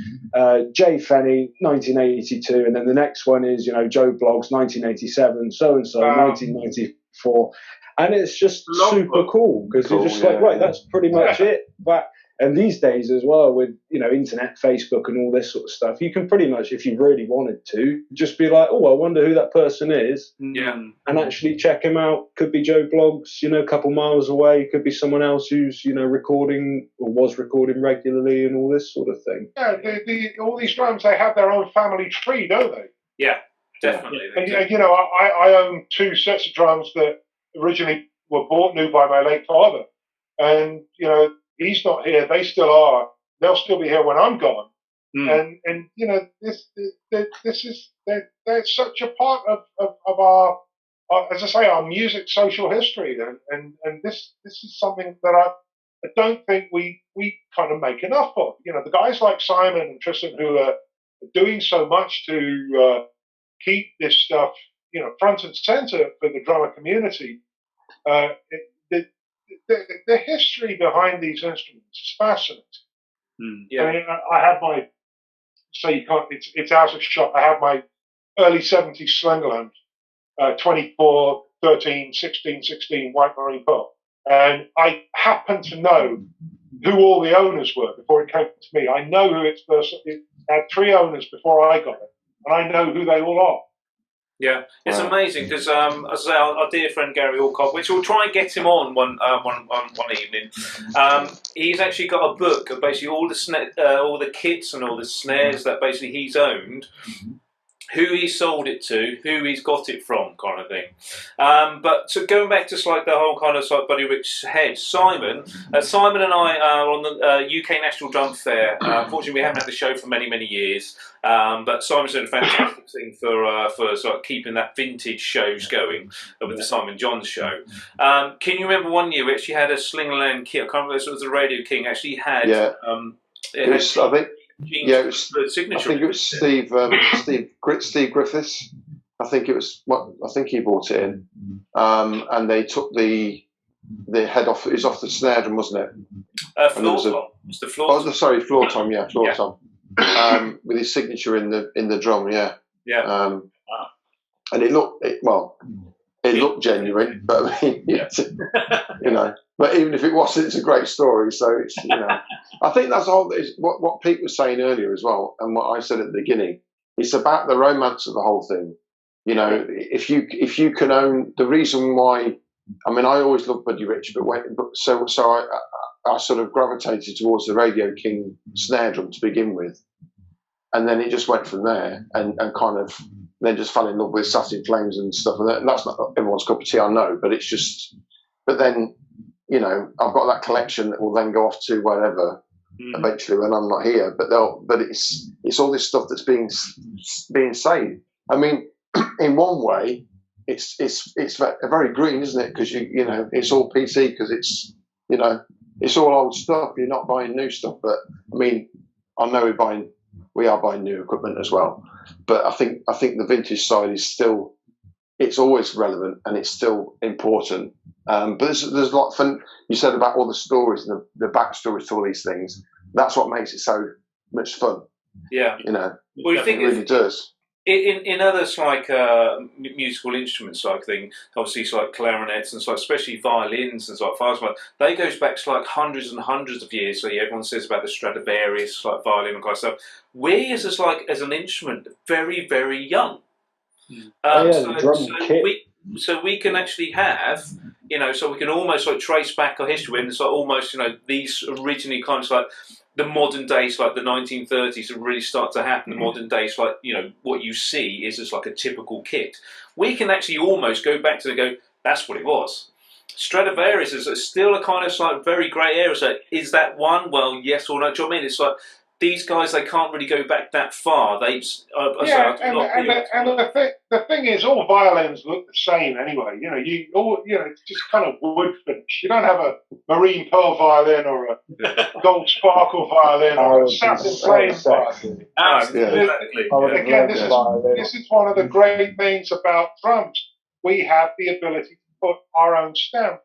Jay Fenney, 1982, and then the next one is, Joe Bloggs, 1987, so and so, 1994. And it's just super cool because you're just like, right, that's pretty much it. And these days as well, with internet, Facebook, and all this sort of stuff, you can pretty much, if you really wanted to, just be like, oh, I wonder who that person is, and actually check him out. Could be Joe Bloggs, a couple miles away. Could be someone else who's recording or was recording regularly, and all this sort of thing. Yeah, all these drums, they have their own family tree, don't they? Yeah, definitely. And I own 2 sets of drums that originally were bought new by my late father, and he's not here. They still are. They'll still be here when I'm gone. And this is they're such a part of our as I say, our music social history. And this is something that I don't think we kind of make enough of. The guys like Simon and Tristan who are doing so much to keep this stuff front and center for the drummer community. The history behind these instruments is fascinating. I mean, I have my, it's out of shop. I have my early 70s Slingerland, 24 13, 16, 16 White Marine Pearl. And I happen to know who all the owners were before it came to me. I know who it had 3 owners before I got it, and I know who they all are. Yeah, it's Wow. amazing because, as I say, our dear friend Gary Alcott, which we'll try and get him on one evening. He's actually got a book of basically all the kits and all the snares that basically he's owned, who he sold it to, who he's got it from, kind of thing. But so going back to like the whole kind of like Buddy Rich head, Simon and I are on the UK National Drum Fair. Unfortunately, we haven't had the show for many, many years. But Simon's doing a fantastic thing for sort of keeping that vintage shows going with the Simon Johns show. Can you remember one year we actually had a Sling-a-Lang kit? I can't remember if it was the Radio King actually had. Yeah. It was, had I think. Yeah, it was, signature. I think it was Steve Griffiths. I think it was I think he brought it in, and they took the head off. It was off the snare drum, wasn't it? Floor tom. It's the floor. Oh, sorry, floor tom. Yeah, floor tom. With his signature in the drum. Yeah. Yeah. And it looked genuine, but I mean, you know. But even if it wasn't, it's a great story. So it's I think that's all. What Pete was saying earlier as well, and what I said at the beginning. It's about the romance of the whole thing. You know, if you can own the reason why. I mean, I always loved Buddy Rich, but so I sort of gravitated towards the Radio King snare drum to begin with, and then it just went from there, and kind of then just fell in love with Satin Flames and stuff. And that's not everyone's cup of tea, I know, but it's just. But then. I've got that collection that will then go off to wherever eventually when I'm not here. But it's all this stuff that's being saved. I mean, in one way, it's very green, isn't it? Because it's all PC because it's all old stuff. You're not buying new stuff. But I mean, I know we are buying new equipment as well. But I think the vintage side is still. It's always relevant and it's still important. But there's a lot of fun. You said about all the stories and the backstories to all these things. That's what makes it so much fun. Yeah. Well, you think it really does. In others like musical instruments, like thing, obviously it's like clarinets and so especially violins and so like violins, they goes back to like hundreds and hundreds of years. So everyone says about the Stradivarius, like violin and kind of stuff. We as an instrument, very very young. The drum kit. So we can actually have, so we can almost like trace back our history, and it's like almost, these originally kind of like the modern days, like the 1930s, that really start to happen. The modern days, like what you see is just like a typical kit. We can actually almost go back to that's what it was. Stradivarius is still a kind of like very grey area. So is that one? Well, yes or no. Do you know what I mean? It's like. These guys, they can't really go back that far. The thing is, all violins look the same anyway. It's just kind of wood finish. You don't have a marine pearl violin or a gold sparkle violin or a satin flame violin. Again, this is one of the great things about drums. We have the ability to put our own stamp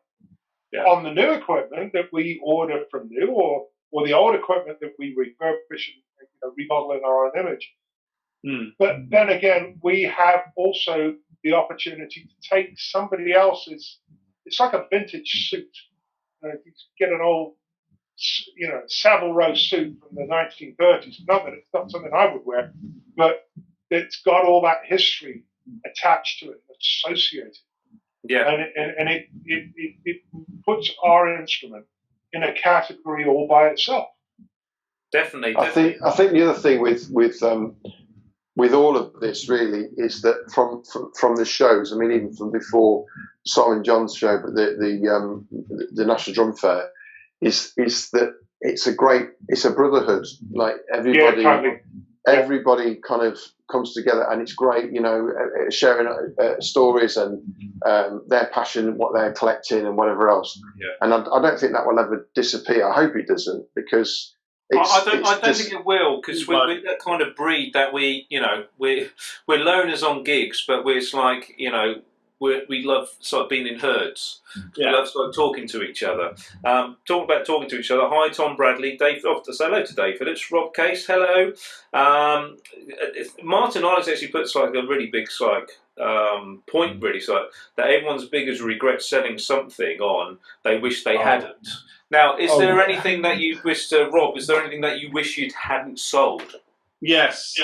on the new equipment that we order from new or the old equipment that we refurbish and remodel in our own image. But then again, we have also the opportunity to take somebody else's. It's like a vintage suit. You get an old, Savile Row suit from the 1930s. Not that it's not something I would wear, but it's got all that history attached to it, associated. Yeah, and it puts our instrument in a category all by itself. Definitely. I think the other thing with all of this really is that from the shows, I mean, even from before Simon John's show, but the National Drum Fair is that it's a brotherhood. Like everybody kind of comes together, and it's great, sharing stories and their passion, what they're collecting, and whatever else. Yeah. And I don't think that will ever disappear. I hope it doesn't, because I don't think it will, because we're that kind of breed that we're loners on gigs, but we're like we love sort of being in herds. Yeah. We love sort of talking to each other. Talking about talking to each other. Hi, Tom Bradley. Dave. Oh, say hello to David. It's Rob Case. Hello. Martin Ives actually puts like a really big point really that everyone's biggest regret selling something on they wish they hadn't. Now, is there anything that you wish to Rob? Is there anything that you wish you hadn't sold? Yes.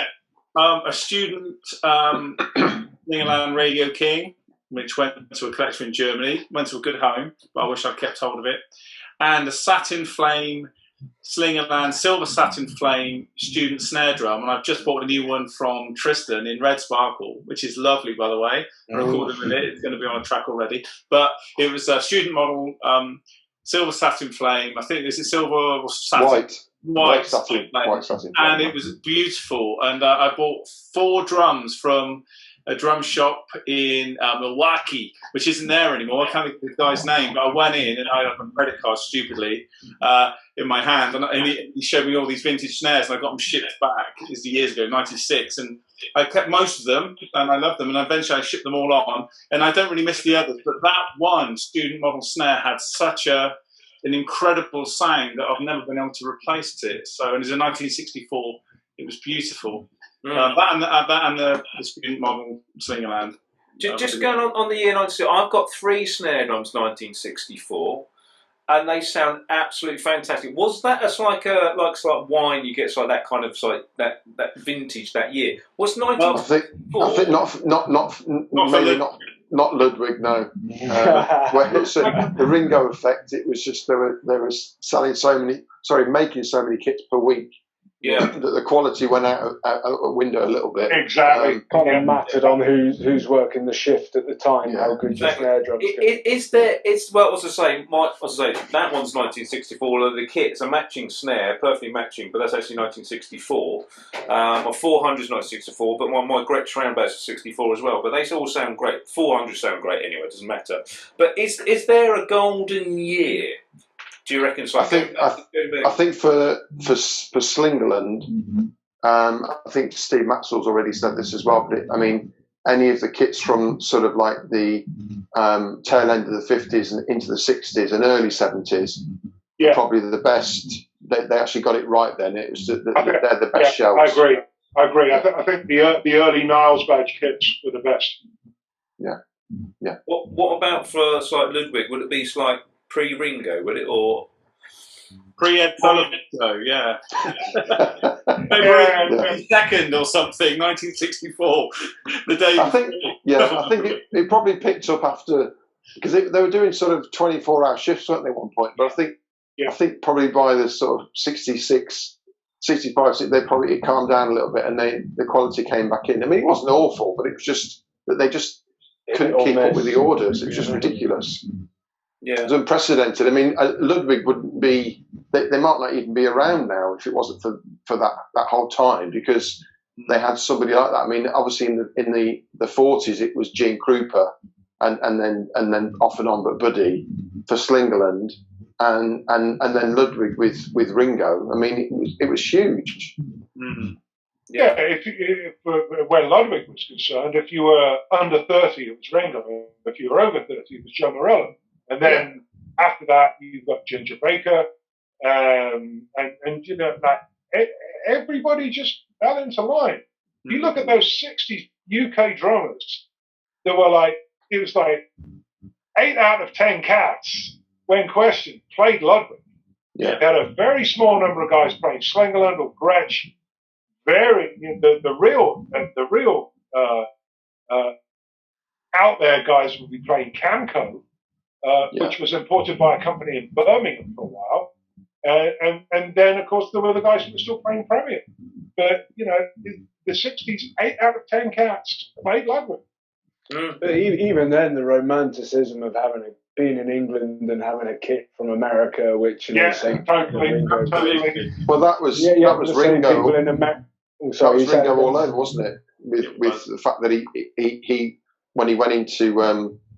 A student Lingerland Radio King, which went to a collection in Germany, went to a good home, but I wish I'd kept hold of it. And a Satin Flame Slingerland Silver Satin Flame student snare drum, and I've just bought a new one from Tristan in Red Sparkle, which is lovely, by the way. I recorded with it; it's going to be on a track already. But it was a student model Silver Satin Flame. I think is it silver or satin? White satin. And it was beautiful. And I bought 4 drums from a drum shop in Milwaukee, which isn't there anymore. I can't think of the guy's name, but I went in and I had my credit card stupidly in my hand, and he showed me all these vintage snares, and I got them shipped back. It was years ago, '96, and I kept most of them, and I loved them, and eventually I shipped them all on, and I don't really miss the others, but that one student model snare had such an incredible sound that I've never been able to replace it. So, and it was in 1964. It was beautiful. That and the student model Slingerland. Just going on the year 1964, I've got 3 snare drums 1964, and they sound absolutely fantastic. Was that like wine? You get like that kind of like that vintage that year. Was 1964? I think not Ludwig. No. The Ringo effect. It was just they were making so many kits per week. Yeah, that the quality went out a window a little bit. Exactly. Kind of mattered on who's working the shift at the time, how good your snare drums that one's 1964. The kit's a matching snare, perfectly matching, but that's actually 1964. My 400's 1964, but my Gretsch round bass is 64 as well. But they all sound great. 400 sound great anyway. It doesn't matter. But is there a golden year? Do you reckon? So I think for Slingerland, I think Steve Maxwell's already said this as well. But any of the kits from sort of like the tail end of the 50s and into the 60s and early 70s, probably the best. They actually got it right then. It was they're the best shells. I agree. I think the early Niles badge kits were the best. Yeah. What about for like Ludwig? Would it be like pre-Ringo, would it, or pre-Ed Sullivan? Yeah. Maybe second or something, 1964. The day. I think it probably picked up after, because they were doing sort of 24-hour shifts, weren't they, at one point? But I think probably by the sort of 66, 65, it calmed down a little bit, and the quality came back in. It wasn't awful, but it was just that they just couldn't keep up with the orders. It was just ridiculous. Yeah, it was unprecedented. Ludwig wouldn't be. They might not even be around now if it wasn't for that whole time, because they had somebody like that. Obviously in the 40s it was Gene Krupa, and then off and on, but Buddy for Slingerland, and then Ludwig with Ringo. It was huge. Mm-hmm. Yeah, where Ludwig was concerned, if you were under 30, it was Ringo. If you were over 30, it was Joe Morello. And then after that, you've got Ginger Baker, and everybody just fell into line. Mm-hmm. You look at those 60 UK drummers that were it was 8 out of 10 cats, when questioned, played Ludwig. Yeah. They had a very small number of guys playing Slingerland or Gretsch. The real out there guys would be playing Camco. Which was imported by a company in Birmingham for a while. And then, of course, there were the guys who were still playing Premier. But, the 60s, 8 out of 10 cats played Ludwig. But even then, the romanticism of being in England and having a kit from America, which totally. Well, that was Ringo. That was Ringo all over, wasn't it? With the fact that he when he went into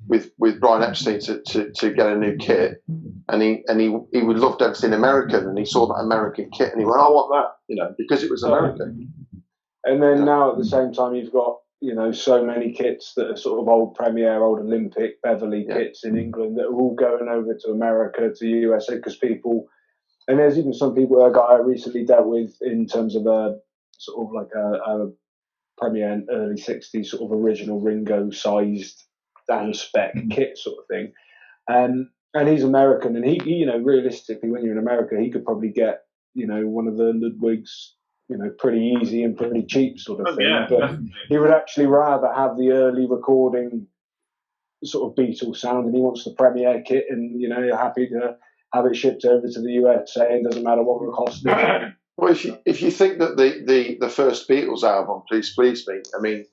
with Brian Epstein to get a new kit, and he loved everything American, and he saw that American kit and he went, I want that, because it was American. And then now at the same time you've got so many kits that are sort of old Premier, old Olympic, Beverly kits in England that are all going over to America, to USA, because people, and there's even some people, a guy I recently dealt with in terms of a sort of like a Premier early 60s sort of original Ringo sized down spec kit sort of thing. And he's American, and he realistically, when you're in America, he could probably get, one of the Ludwigs, pretty easy and pretty cheap sort of thing. Yeah, but definitely. he would actually rather have the early recording sort of Beatles sound, and he wants the Premiere kit, and you're happy to have it shipped over to the USA, and doesn't matter what the cost is. Well, if you think that the first Beatles album, Please Please Me, I mean,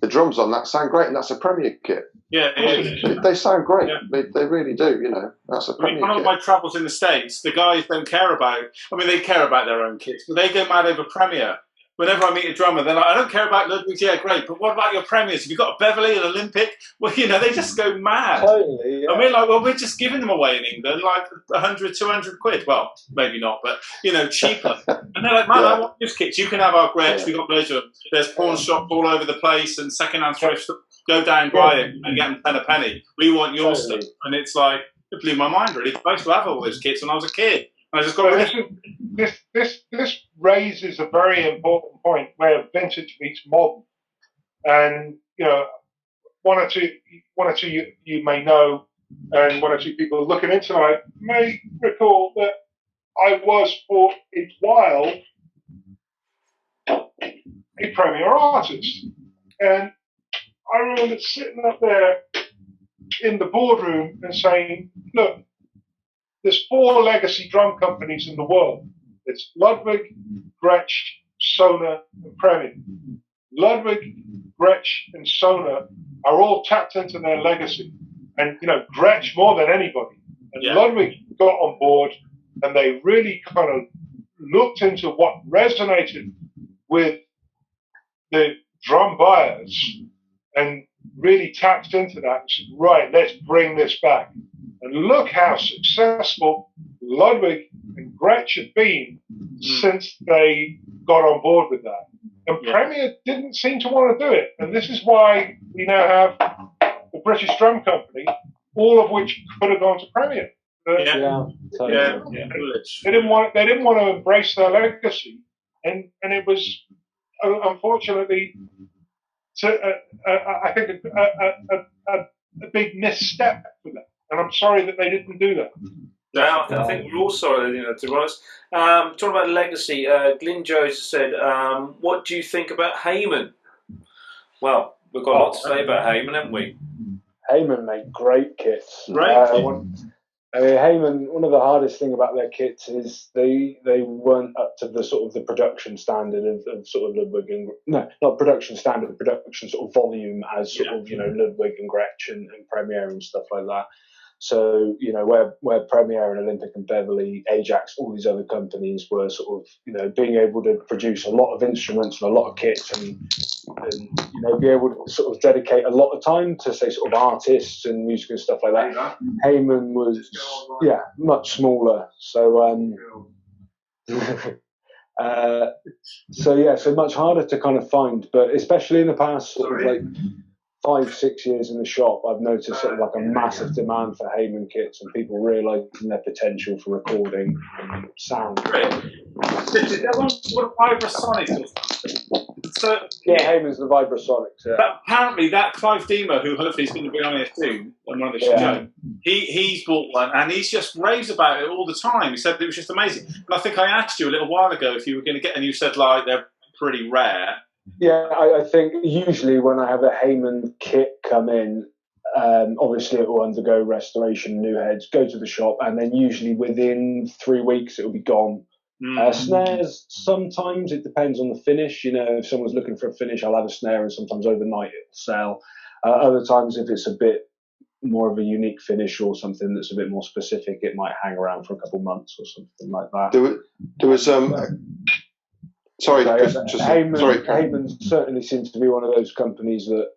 the drums on that sound great, and that's a Premier kit. Yeah, it is. They sound great. Yeah. They really do. That's a Premier One of kit. my travels in the States, the guys don't care about. I mean, they care about their own kits, but they go mad over Premier. Whenever I meet a drummer, they're like, I don't care about Ludwig's, yeah, great, but what about your Premiers? Have you got a Beverly, an Olympic? Well, they just go mad. Totally, yeah. And we're like, well, we're just giving them away in England, like 100, 200 quid. Well, maybe not, but, cheaper. And they're like, man, I want those kits. You can have our Gretsch. We've got loads of them. There's pawn shops all over the place and second-hand thrifts. Go down, buy it, and get them 10 a penny. We want your stuff. And it's like, it blew my mind, really. I used to have all those kits when I was a kid. And I just got this raises a very important point where vintage meets modern, and one or two you may know, and one or two people looking into tonight may recall that I was for a while a Premier artist, and I remember sitting up there in the boardroom and saying, look, there's 4 legacy drum companies in the world. It's Ludwig, Gretsch, Sonor, and Premier. Ludwig, Gretsch, and Sonor are all tapped into their legacy. And, Gretsch more than anybody. And Ludwig got on board, and they really kind of looked into what resonated with the drum buyers and really tapped into that and said, right, let's bring this back. And look how successful Ludwig and Gretsch have been since they got on board with that. And Premier didn't seem to want to do it. And this is why we now have the British Drum Company, all of which could have gone to Premier. Totally. They didn't want to embrace their legacy, and it was unfortunately, I think a big misstep for them. And I'm sorry that they didn't do that. Yeah, I think we're all sorry, to be honest. Talking about legacy, Glyn Jones said, what do you think about Heyman? Well, we've got a lot to say about Heyman, haven't we? Heyman made great kits. Right. Heyman, one of the hardest thing about their kits is they weren't up to the sort of the production standard of sort of Ludwig and, no, not production standard, production sort of volume as sort of, Ludwig and Gretsch and Premier and stuff like that. So, where Premier and Olympic and Beverly, Ajax, all these other companies were sort of, being able to produce a lot of instruments and a lot of kits and be able to sort of dedicate a lot of time to, say, sort of artists and music and stuff like that. Heyman was, much smaller. So, so much harder to kind of find, but especially in the past sort of like 5-6 years in the shop, I've noticed sort of like a massive demand for Heyman kits and people realising their potential for recording and sound. That one's what Vibrasonics. So Heyman's the Vibrasonics. Yeah. But apparently, that Clive Deemer, who hopefully is going to be on here soon on one of the shows, he's bought one and he's just raves about it all the time. He said it was just amazing. And I think I asked you a little while ago if you were going to get, and you said like they're pretty rare. Yeah, I think usually when I have a Heyman kit come in, obviously it will undergo restoration, new heads, go to the shop, and then usually within 3 weeks it will be gone. Snares, sometimes it depends on the finish. If someone's looking for a finish, I'll have a snare, and sometimes overnight it'll sell. Other times, if it's a bit more of a unique finish or something that's a bit more specific, it might hang around for a couple of months or something like that. There was Sorry, Heyman certainly seems to be one of those companies that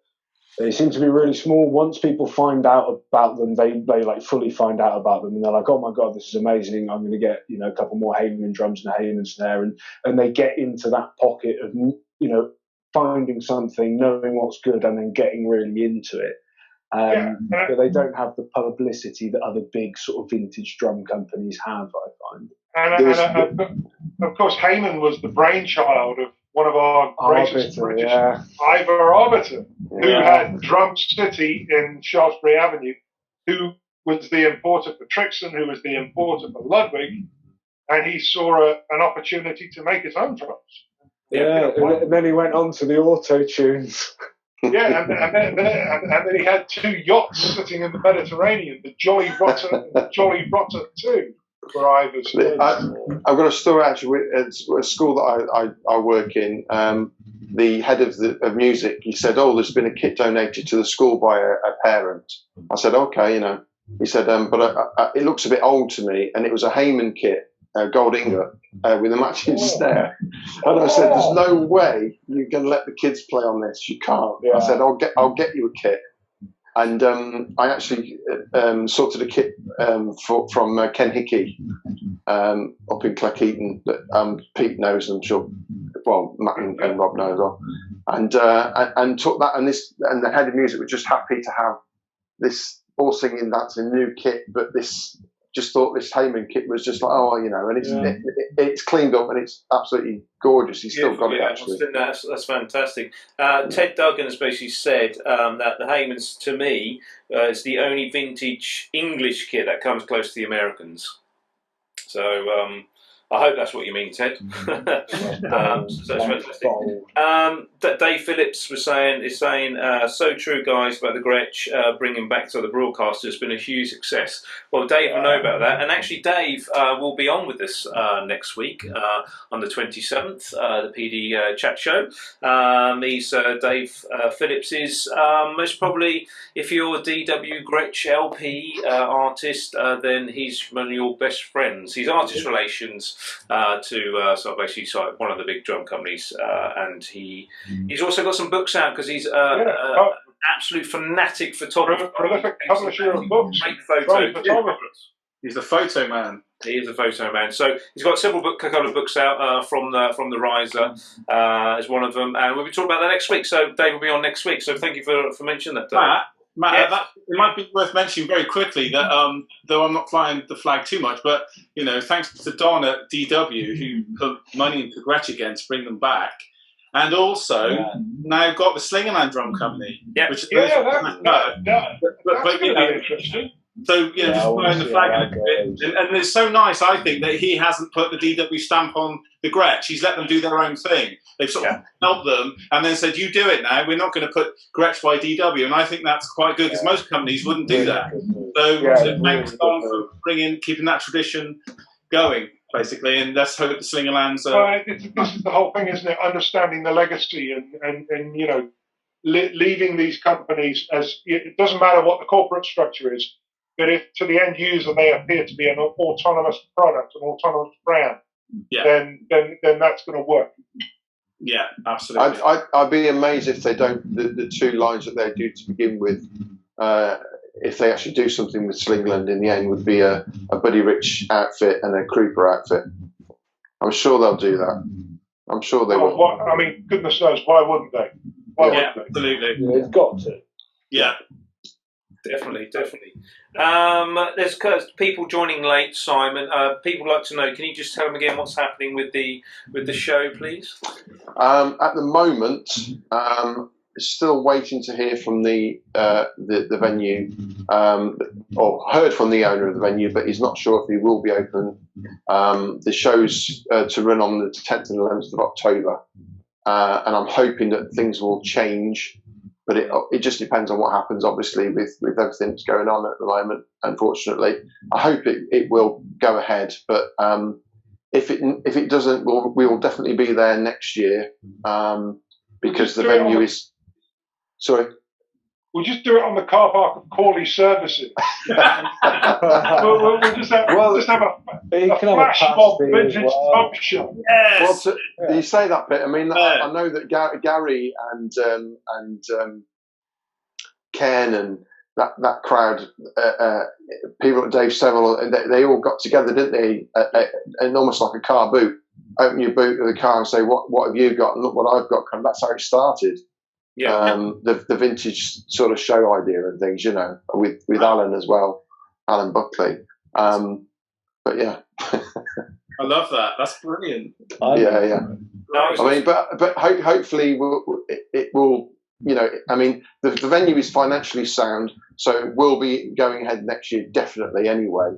they seem to be really small. Once people find out about them, they like fully find out about them, and they're like, "Oh my god, this is amazing! I'm going to get a couple more Heyman drums and a Heyman snare," and they get into that pocket of finding something, knowing what's good, and then getting really into it. But they don't have the publicity that other big sort of vintage drum companies have, I find. Of course, Heyman was the brainchild of one of our greatest British, Ivor Arbiter, who had Drum City in Shaftesbury Avenue, who was the importer for Tristan, who was the importer for Ludwig, and he saw an opportunity to make his own drums. And then he went on to the auto-tunes. Yeah, and then he had 2 yachts sitting in the Mediterranean, the Jolly Rotter and the Jolly Rotter 2, for Ivor's. I've got a story actually. It's a school that I work in. The head of music, he said, "Oh, there's been a kit donated to the school by a parent." I said, "Okay, He said, "But it looks a bit old to me," and it was a Heyman kit. Gold ingot with a matching snare, and I said, "There's no way you can let the kids play on this. You can't." I said, "I'll get you a kit," and I actually sorted a kit from Ken Hickey up in Cleckheaton that Pete knows, and I'm sure, well, Matt and Rob know as well, and took that, and the head of music was just happy to have this, all singing that's a new kit, but this. Just thought this Heyman kit was just like, and it's cleaned up and it's absolutely gorgeous. He's still got it, actually. That's fantastic. Ted Duggan has basically said that the Heymans, to me, is the only vintage English kit that comes close to the Americans. So I hope that's what you mean, Ted. So that's fantastic. Dave Phillips is saying, so true, guys, about the Gretsch bringing back to the broadcaster has been a huge success. Well, Dave will know about that, and actually, Dave will be on with us next week on the 27th, the PD Chat Show. He's Dave Phillips is most probably, if you're a DW Gretsch LP artist, then he's one of your best friends. He's artist relations to sort of basically one of the big drum companies, and he's also got some books out because he's absolute fanatic photographer, prolific publisher of books, great photo. He's a photo man. He is a photo man. So he's got a couple of books out from the Riser as one of them, and we'll be talking about that next week. So Dave will be on next week. So thank you for mentioning that, Dave. Matt, it might be worth mentioning very quickly that though I'm not flying the flag too much, but thanks to Don at DW who put money into Gretsch again to bring them back, and also now got the Slingerland Drum Company, which is interesting. So just flying the flag, and it's so nice. I think that he hasn't put the DW stamp on the Gretsch. He's let them do their own thing. They've sort of helped them, and then said, "You do it now. We're not going to put Gretsch by DW." And I think that's quite good because most companies wouldn't do that. So thanks Don for keeping that tradition going, basically. And let's hope the Slingerlands. This is the whole thing, isn't it? Understanding the legacy and leaving these companies as it doesn't matter what the corporate structure is. But if to the end user they appear to be an autonomous product, an autonomous brand, then that's going to work. Yeah, absolutely. I'd be amazed if they don't. The 2 lines that they do to begin with, if they actually do something with Slingland in the end, would be a Buddy Rich outfit and a Creeper outfit. I'm sure they'll do that. I'm sure they will. I mean, goodness knows, why wouldn't they? Absolutely. They've got to. Yeah. Definitely. There's people joining late, Simon. People like to know. Can you just tell them again what's happening with the show, please? At the moment, still waiting to hear from the venue, or heard from the owner of the venue, but he's not sure if he will be open. The show's to run on the 10th and 11th of October, and I'm hoping that things will change. But it just depends on what happens, obviously, with everything that's going on at the moment, unfortunately. I hope it will go ahead, but if it doesn't, we will definitely be there next year because the venue is... Sorry? We'll just do it on the car park of Corley Services. we'll just have a flash mob vintage pub show. Yes. Well, you say that bit. I mean, I know that Gary and Ken and that crowd, people at Dave Seville, they all got together, didn't they? And almost like a car boot, open your boot of the car and say, what have you got? And look what I've got. And that's how it started. Yeah. The vintage sort of show idea and things, you know, with Alan as well, Alan Buckley. But yeah. I love that. That's brilliant. Yeah. I mean, but hopefully it will, you know, I mean, the venue is financially sound, so it will be going ahead next year, definitely anyway,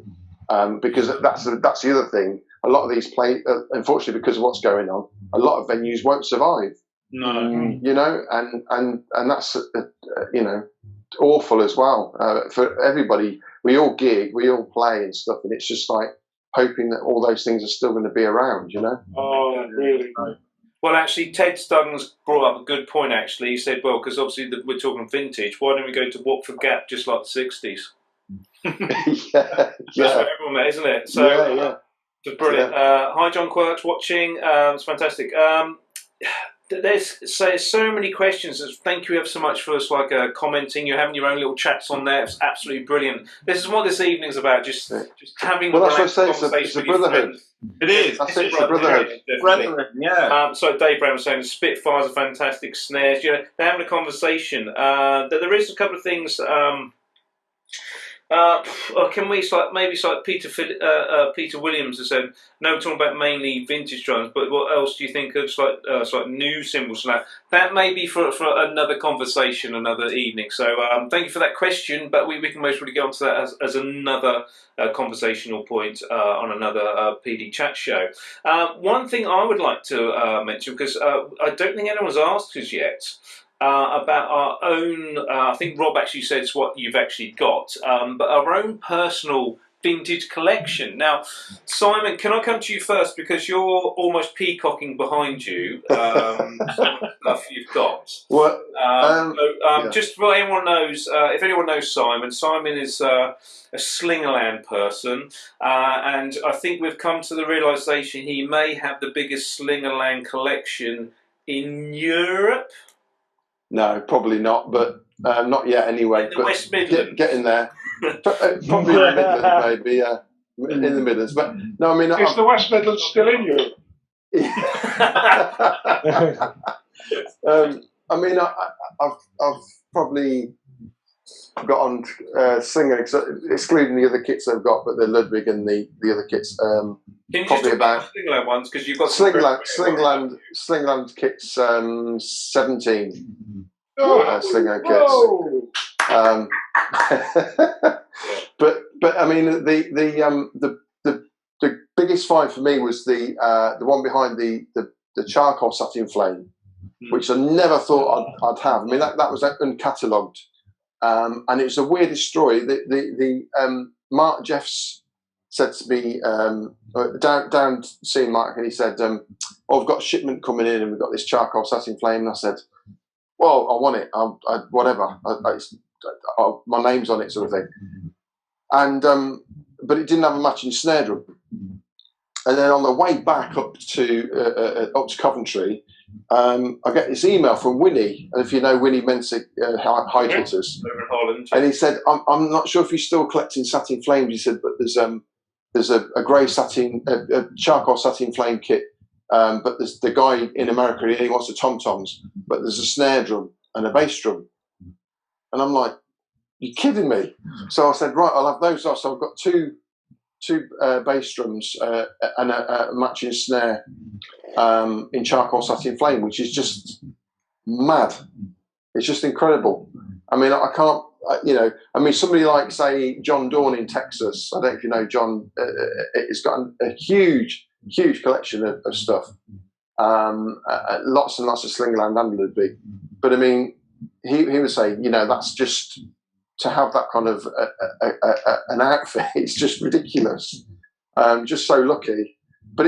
because that's the other thing. A lot of these unfortunately, because of what's going on, a lot of venues won't survive. No. You know, and that's, you know, awful as well for everybody. We all gig, we all play and stuff, and it's just like hoping that all those things are still going to be around, you know? Oh, really? Well, actually, Ted Stuggins brought up a good point, actually. He said, well, because obviously we're talking vintage, why don't we go to Watford Gap just like the 60s? Yeah. That's what everyone met, isn't it? So, yeah. It's brilliant. Hi, John Quirks, watching. It's fantastic. There's so many questions. Thank you ever so much for commenting. You're having your own little chats on there. It's absolutely brilliant. This is what this evening's about. Just having Well, that's what I conversation say. It's a with your brotherhood. friends. It is. That's it. It's a brotherhood. Brethren, yeah. So Dave Brown was saying the Spitfires are fantastic snares. You know, they're having a conversation. There is a couple of things. Can we Peter Williams has said, no, we're talking about mainly vintage drums, but what else do you think of new cymbals and that? That may be for another conversation, another evening. So thank you for that question, but we can most really get onto that as another conversational point on another PD chat show. One thing I would like to mention, because I don't think anyone's asked us yet, about our own, I think Rob actually says what you've actually got, but our own personal vintage collection. Now, Simon, can I come to you first, because you're almost peacocking behind you, stuff you've got. What? Just so anyone knows, if anyone knows Simon is a Slingerland person, and I think we've come to the realisation he may have the biggest Slingerland collection in Europe. No, probably not, but not yet anyway. In the West Midlands. Getting there. Probably in the Midlands, maybe, in the Midlands. But no, I mean, is the West Midlands still in Europe? I mean, I've probably got on Singer, excluding the other kits I've got, but the Ludwig and the other kits. Can you probably just about Slingland ones, because you've got Slingland kits 17. Slingland kits. But I mean the biggest find for me was the one behind the charcoal satin flame, which I never thought I'd have. I mean that was uncatalogued, and it was the weirdest story. The Mark Jeffs said to me down seeing Mark, and he said, "Oh, I've got a shipment coming in, and we've got this charcoal satin flame." And I said, "Well, I want it. Whatever. My name's on it, sort of thing." And but it didn't have a matching snare drum. And then on the way back up to Coventry, I get this email from Winnie, and if you know Winnie Mensick, High Hitters, over in Holland, and he said, "I'm not sure if you're still collecting satin flames." He said, "But there's a grey satin, a charcoal satin flame kit, but there's the guy in America, he wants the tom-toms, but there's a snare drum and a bass drum." And I'm like, "You're kidding me?" So I said, "Right, I'll have those off." So I've got two bass drums and a matching snare in charcoal satin flame, which is just mad. It's just incredible. I mean, I can't, I mean, somebody like, say, John Dawn in Texas, I don't know if you know John, he's got a huge collection of stuff, lots and lots of Slingland and Ludwig. But I mean, he would say, that's just, to have that kind of an outfit, it's just ridiculous. Just so lucky. But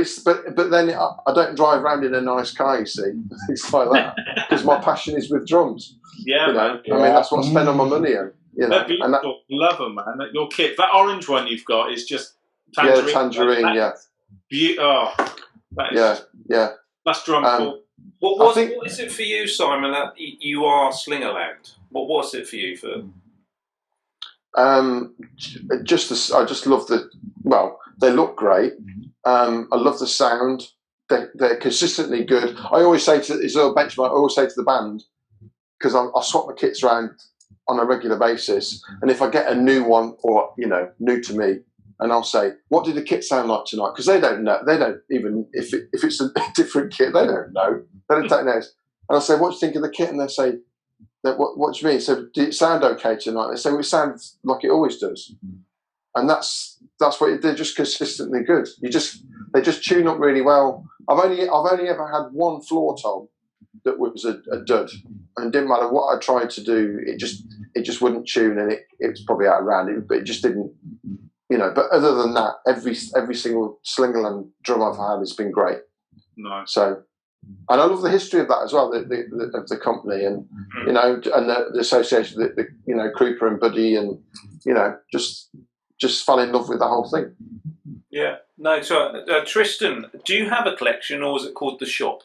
then I don't drive around in a nice car, you see. It's like that, because my passion is with drums. Yeah, man. I mean, that's what I spend on my money on. They're beautiful. Love them, man. Your kit, that orange one you've got is just tangerine. Yeah, tangerine. Yeah. That's drum cool. What is it for you, Simon? That you are Slingerland. What was it for you? I just love they look great. I love the sound. they're consistently good. I always say to this little benchmark, I always say to the band, because I swap the kits around on a regular basis, and if I get a new one or new to me, and I'll say, what did the kit sound like tonight? Because they don't know. They don't even if it's a different kit, they don't know. They don't know. And I'll say, what do you think of the kit? And they say, what do you mean? So did it sound okay tonight? They say, well, it sounds like it always does. And that's what they're just consistently good. They just tune up really well. I've only ever had one floor tom that was a dud, and it didn't matter what I tried to do, it just wouldn't tune, and it was probably out of round, but it just didn't, But other than that, every single Slingerland drum I've had has been great. Nice. So, and I love the history of that as well, of the company, and and the association, the Creeper and Buddy, and just fell in love with the whole thing. Yeah. No. So, Tristan, do you have a collection, or is it called The Shop?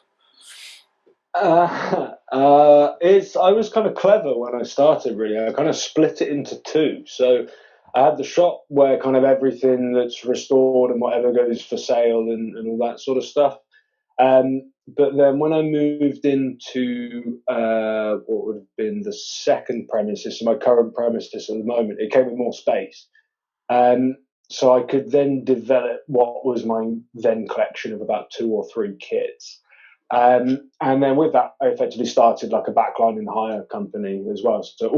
I was kind of clever when I started, really. I kind of split it into two. So I had the shop where kind of everything that's restored and whatever goes for sale and all that sort of stuff. But then when I moved into what would have been the second premises, so my current premises at the moment, it came with more space. So I could then develop what was my then collection of about 2 or 3 kits. And then with that, I effectively started like a backline and hire company as well. So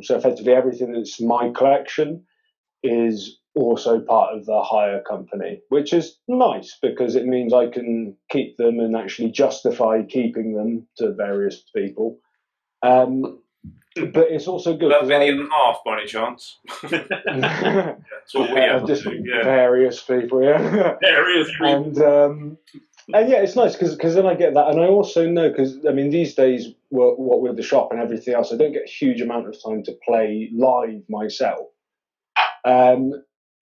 so effectively everything that's my collection is also part of the hire company, which is nice because it means I can keep them and actually justify keeping them to various people. But it's also good. About any and half, by any chance? That's what we have just to do, yeah. Various people, yeah. Various people. And yeah, it's nice because then I get that, and I also know because these days, what with the shop and everything else, I don't get a huge amount of time to play live myself.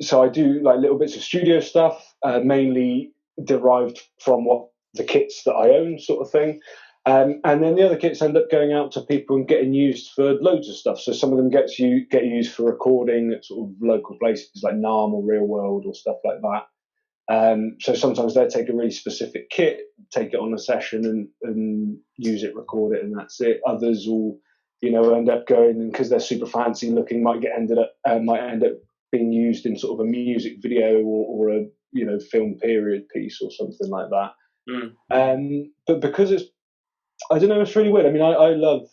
So I do like little bits of studio stuff, mainly derived from the kits that I own, sort of thing. And then the other kits end up going out to people and getting used for loads of stuff. So some of them get used for recording at sort of local places like NARM or Real World or stuff like that. So sometimes they'll take a really specific kit, take it on a session and use it, record it, and that's it. Others will, end up going, and because they're super fancy looking, might end up being used in sort of a music video or a film period piece or something like that. But because I don't know, it's really weird. I love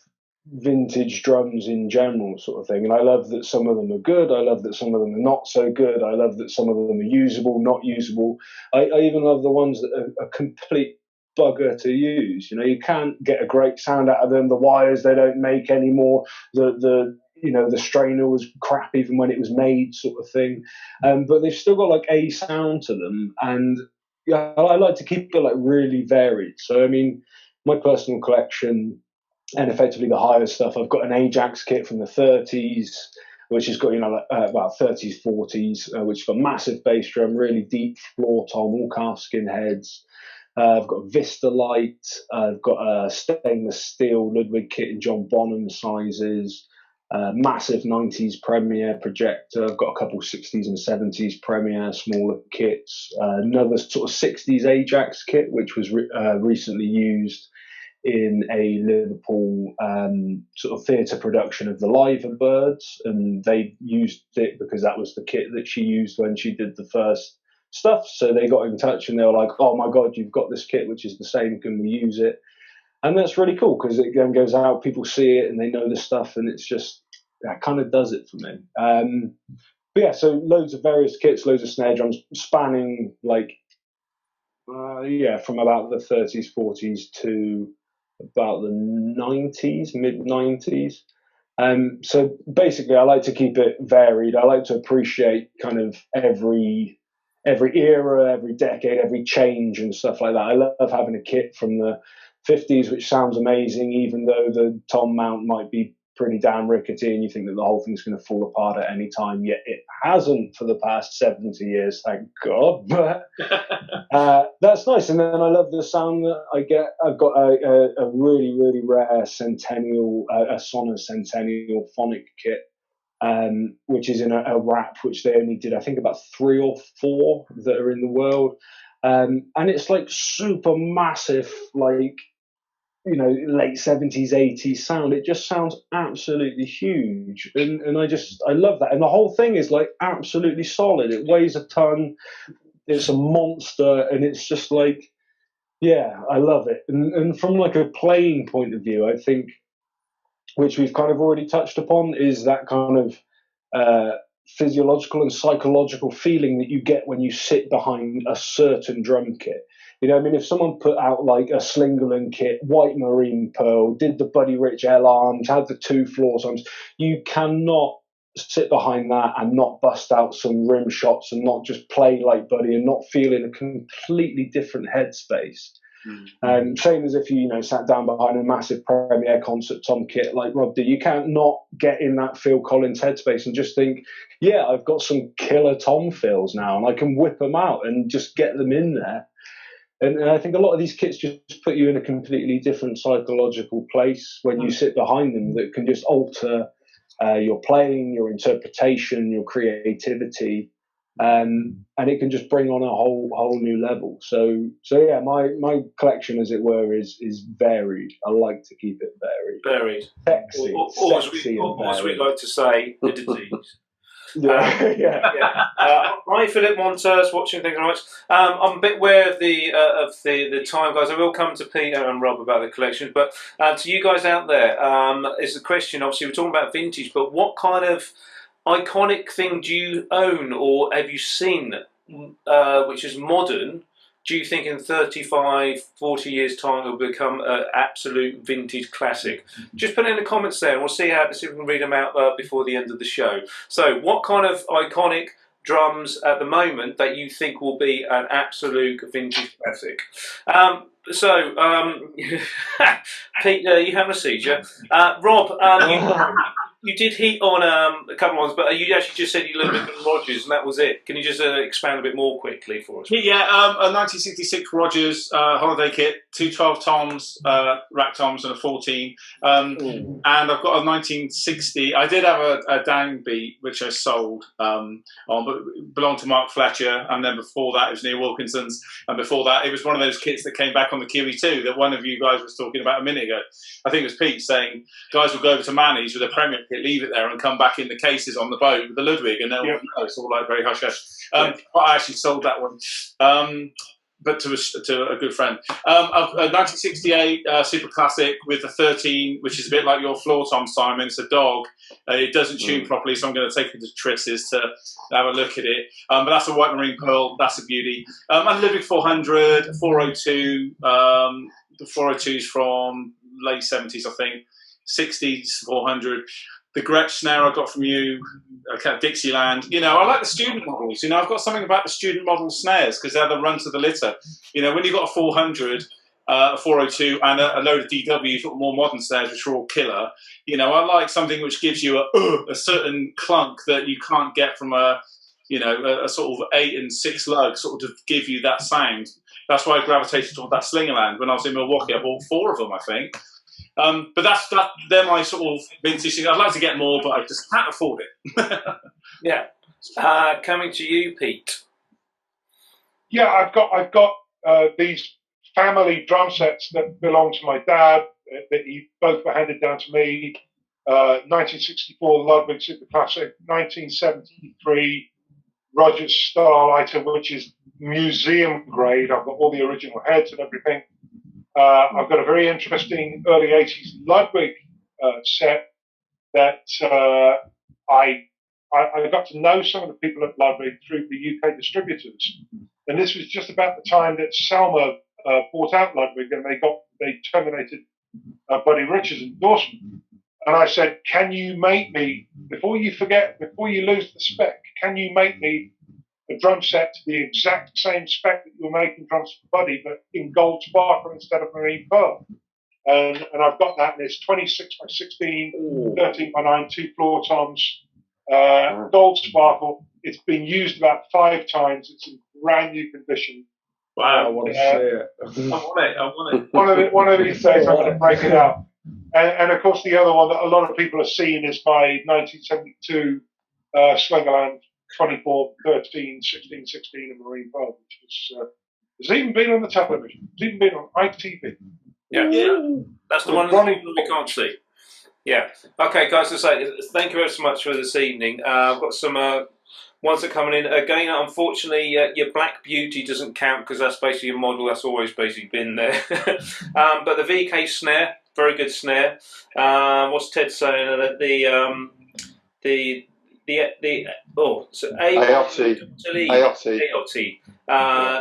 vintage drums in general, sort of thing, and I love that some of them are good. I love that some of them are not so good. I love that some of them are usable, not usable. I even love the ones that are a complete bugger to use. You can't get a great sound out of them. The wires they don't make anymore. The strainer was crap even when it was made, sort of thing. But they've still got like a sound to them, and yeah, I like to keep it like really varied. So my personal collection, and effectively the higher stuff, I've got an Ajax kit from the 30s, which has got 30s, 40s, which has got massive bass drum, really deep floor tom, all calfskin heads. I've got Vista Light. I've got a stainless steel Ludwig kit in John Bonham sizes. Massive 90s Premier projector. I've got a couple 60s and 70s Premier smaller kits. Another sort of 60s Ajax kit, which was recently used in a Liverpool sort of theatre production of The Liver Birds, and they used it because that was the kit that she used when she did the first stuff. So they got in touch and they were like, "Oh my God, you've got this kit, which is the same. Can we use it?" And that's really cool because it then goes out, people see it, and they know the stuff, and it's just that kind of does it for me. But yeah, so loads of various kits, loads of snare drums, spanning from about the 30s, 40s to about the 90s, mid 90s. So basically, I like to keep it varied. I like to appreciate kind of every era, every decade, every change and stuff like that. I love having a kit from the 50s, which sounds amazing, even though the tom mount might be pretty damn rickety and you think that the whole thing's going to fall apart at any time, yet it hasn't for the past 70 years, thank God. But that's nice. And then I love the sound that I get. I've got a really, really rare Centennial, a Sonor Centennial phonic kit, which is in a wrap, which they only did, I think, about 3 or 4 that are in the world. And it's like super massive, like, late 70s, 80s sound. It just sounds absolutely huge. And I love that. And the whole thing is like absolutely solid. It weighs a ton. It's a monster. And it's just like, yeah, I love it. And from like a playing point of view, I think, which we've kind of already touched upon, is that kind of physiological and psychological feeling that you get when you sit behind a certain drum kit. I mean, if someone put out like a Slingerland kit, white marine pearl, did the Buddy Rich L arms, had the 2 floor toms, you cannot sit behind that and not bust out some rim shots and not just play like Buddy and not feel in a completely different headspace. Same as if you sat down behind a massive premiere concert tom kit like Rob did. You can't not get in that Phil Collins headspace and just think, yeah, I've got some killer tom fills now and I can whip them out and just get them in there. And I think a lot of these kits just put you in a completely different psychological place when you sit behind them that can just alter your playing, your interpretation, your creativity. And it can just bring on a whole new level. So yeah, my collection, as it were, is varied. I like to keep it varied. Sexy, or as we like to say, the disease. Yeah. Hi, Philip Montez, watching things right. I'm a bit aware of the time, guys. I will come to Peter and Rob about the collection, but to you guys out there, is the question. Obviously, we're talking about vintage, but what kind of iconic thing do you own or have you seen which is modern? Do you think in 35, 40 years' time it will become an absolute vintage classic? Just put it in the comments there and we'll see if we can read them out before the end of the show. So what kind of iconic drums at the moment that you think will be an absolute vintage classic? Pete, you have a seizure. Rob, you did hit on a couple of ones, but you actually just said you lived with Rogers, and that was it. Can you just expand a bit more quickly for us? Yeah, a 1966 Rogers holiday kit, 2 12 toms, rack toms, and a 14. And I've got a 1960. I did have a downbeat which I sold but it belonged to Mark Fletcher, and then before that it was Neil Wilkinson's, and before that it was one of those kits that came back on the QE2 that one of you guys was talking about a minute ago. I think it was Pete saying guys will go over to Manny's with a Premier kit, leave it there, and come back in the cases on the boat with the Ludwig, and it's all like very hush hush. But I actually sold that one, but to a good friend. A 1968 super classic with a 13, which is a bit like your floor tom, Simon. It's a dog. It doesn't tune properly, so I'm going to take it to Triss's to have a look at it. But that's a white marine pearl. That's a beauty. And Ludwig 400, 402. The 402s from late 70s, I think. 60s, 400. The Gretsch snare I got from you, Dixieland. I like the student models. I've got something about the student model snares because they're the run to the litter. When you've got a 400, a 402, and a load of DWs, sort of more modern snares, which are all killer. I like something which gives you a certain clunk that you can't get from a sort of 8 and 6 lug, sort of to give you that sound. That's why I gravitated toward that Slingerland. When I was in Milwaukee, I bought 4 of them, I think. But they're my sort of vintage things. I'd like to get more, but I just can't afford it. Yeah. Coming to you, Pete. Yeah, I've got these family drum sets that belong to my dad. That both were handed down to me. 1964 Ludwig Super Classic, 1973 Rogers Starlighter, which is museum grade. I've got all the original heads and everything. I've got a very interesting early 80s Ludwig set that I got to know some of the people at Ludwig through the UK distributors. And this was just about the time that Selmer bought out Ludwig and they terminated Buddy Rich's endorsement. And I said, can you make me, before you lose the spec, can you make me a drum set to the exact same spec that you're making drums for Buddy, but in gold sparkle instead of marine pearl? And I've got that, and it's 26 by 16, 13 by 9, 2 floor toms, gold sparkle. It's been used about 5 times. It's in brand new condition. Wow, I want to see it. I want it. One of these days, I'm going to break it out. And of course, the other one that a lot of people have seen is my 1972 Slingerland 24, 13, 16, 16 and marine pearl, which was It's even been on the television. It's even been on ITV. Yeah, that's the one Ronnie- that we can't see. Yeah. Okay, guys. To say, thank you very so much for this evening. I've got some ones that are coming in again. Unfortunately, your Black Beauty doesn't count because that's basically a model that's always basically been there. But the VK snare, very good snare. What's Ted saying? That the ALT.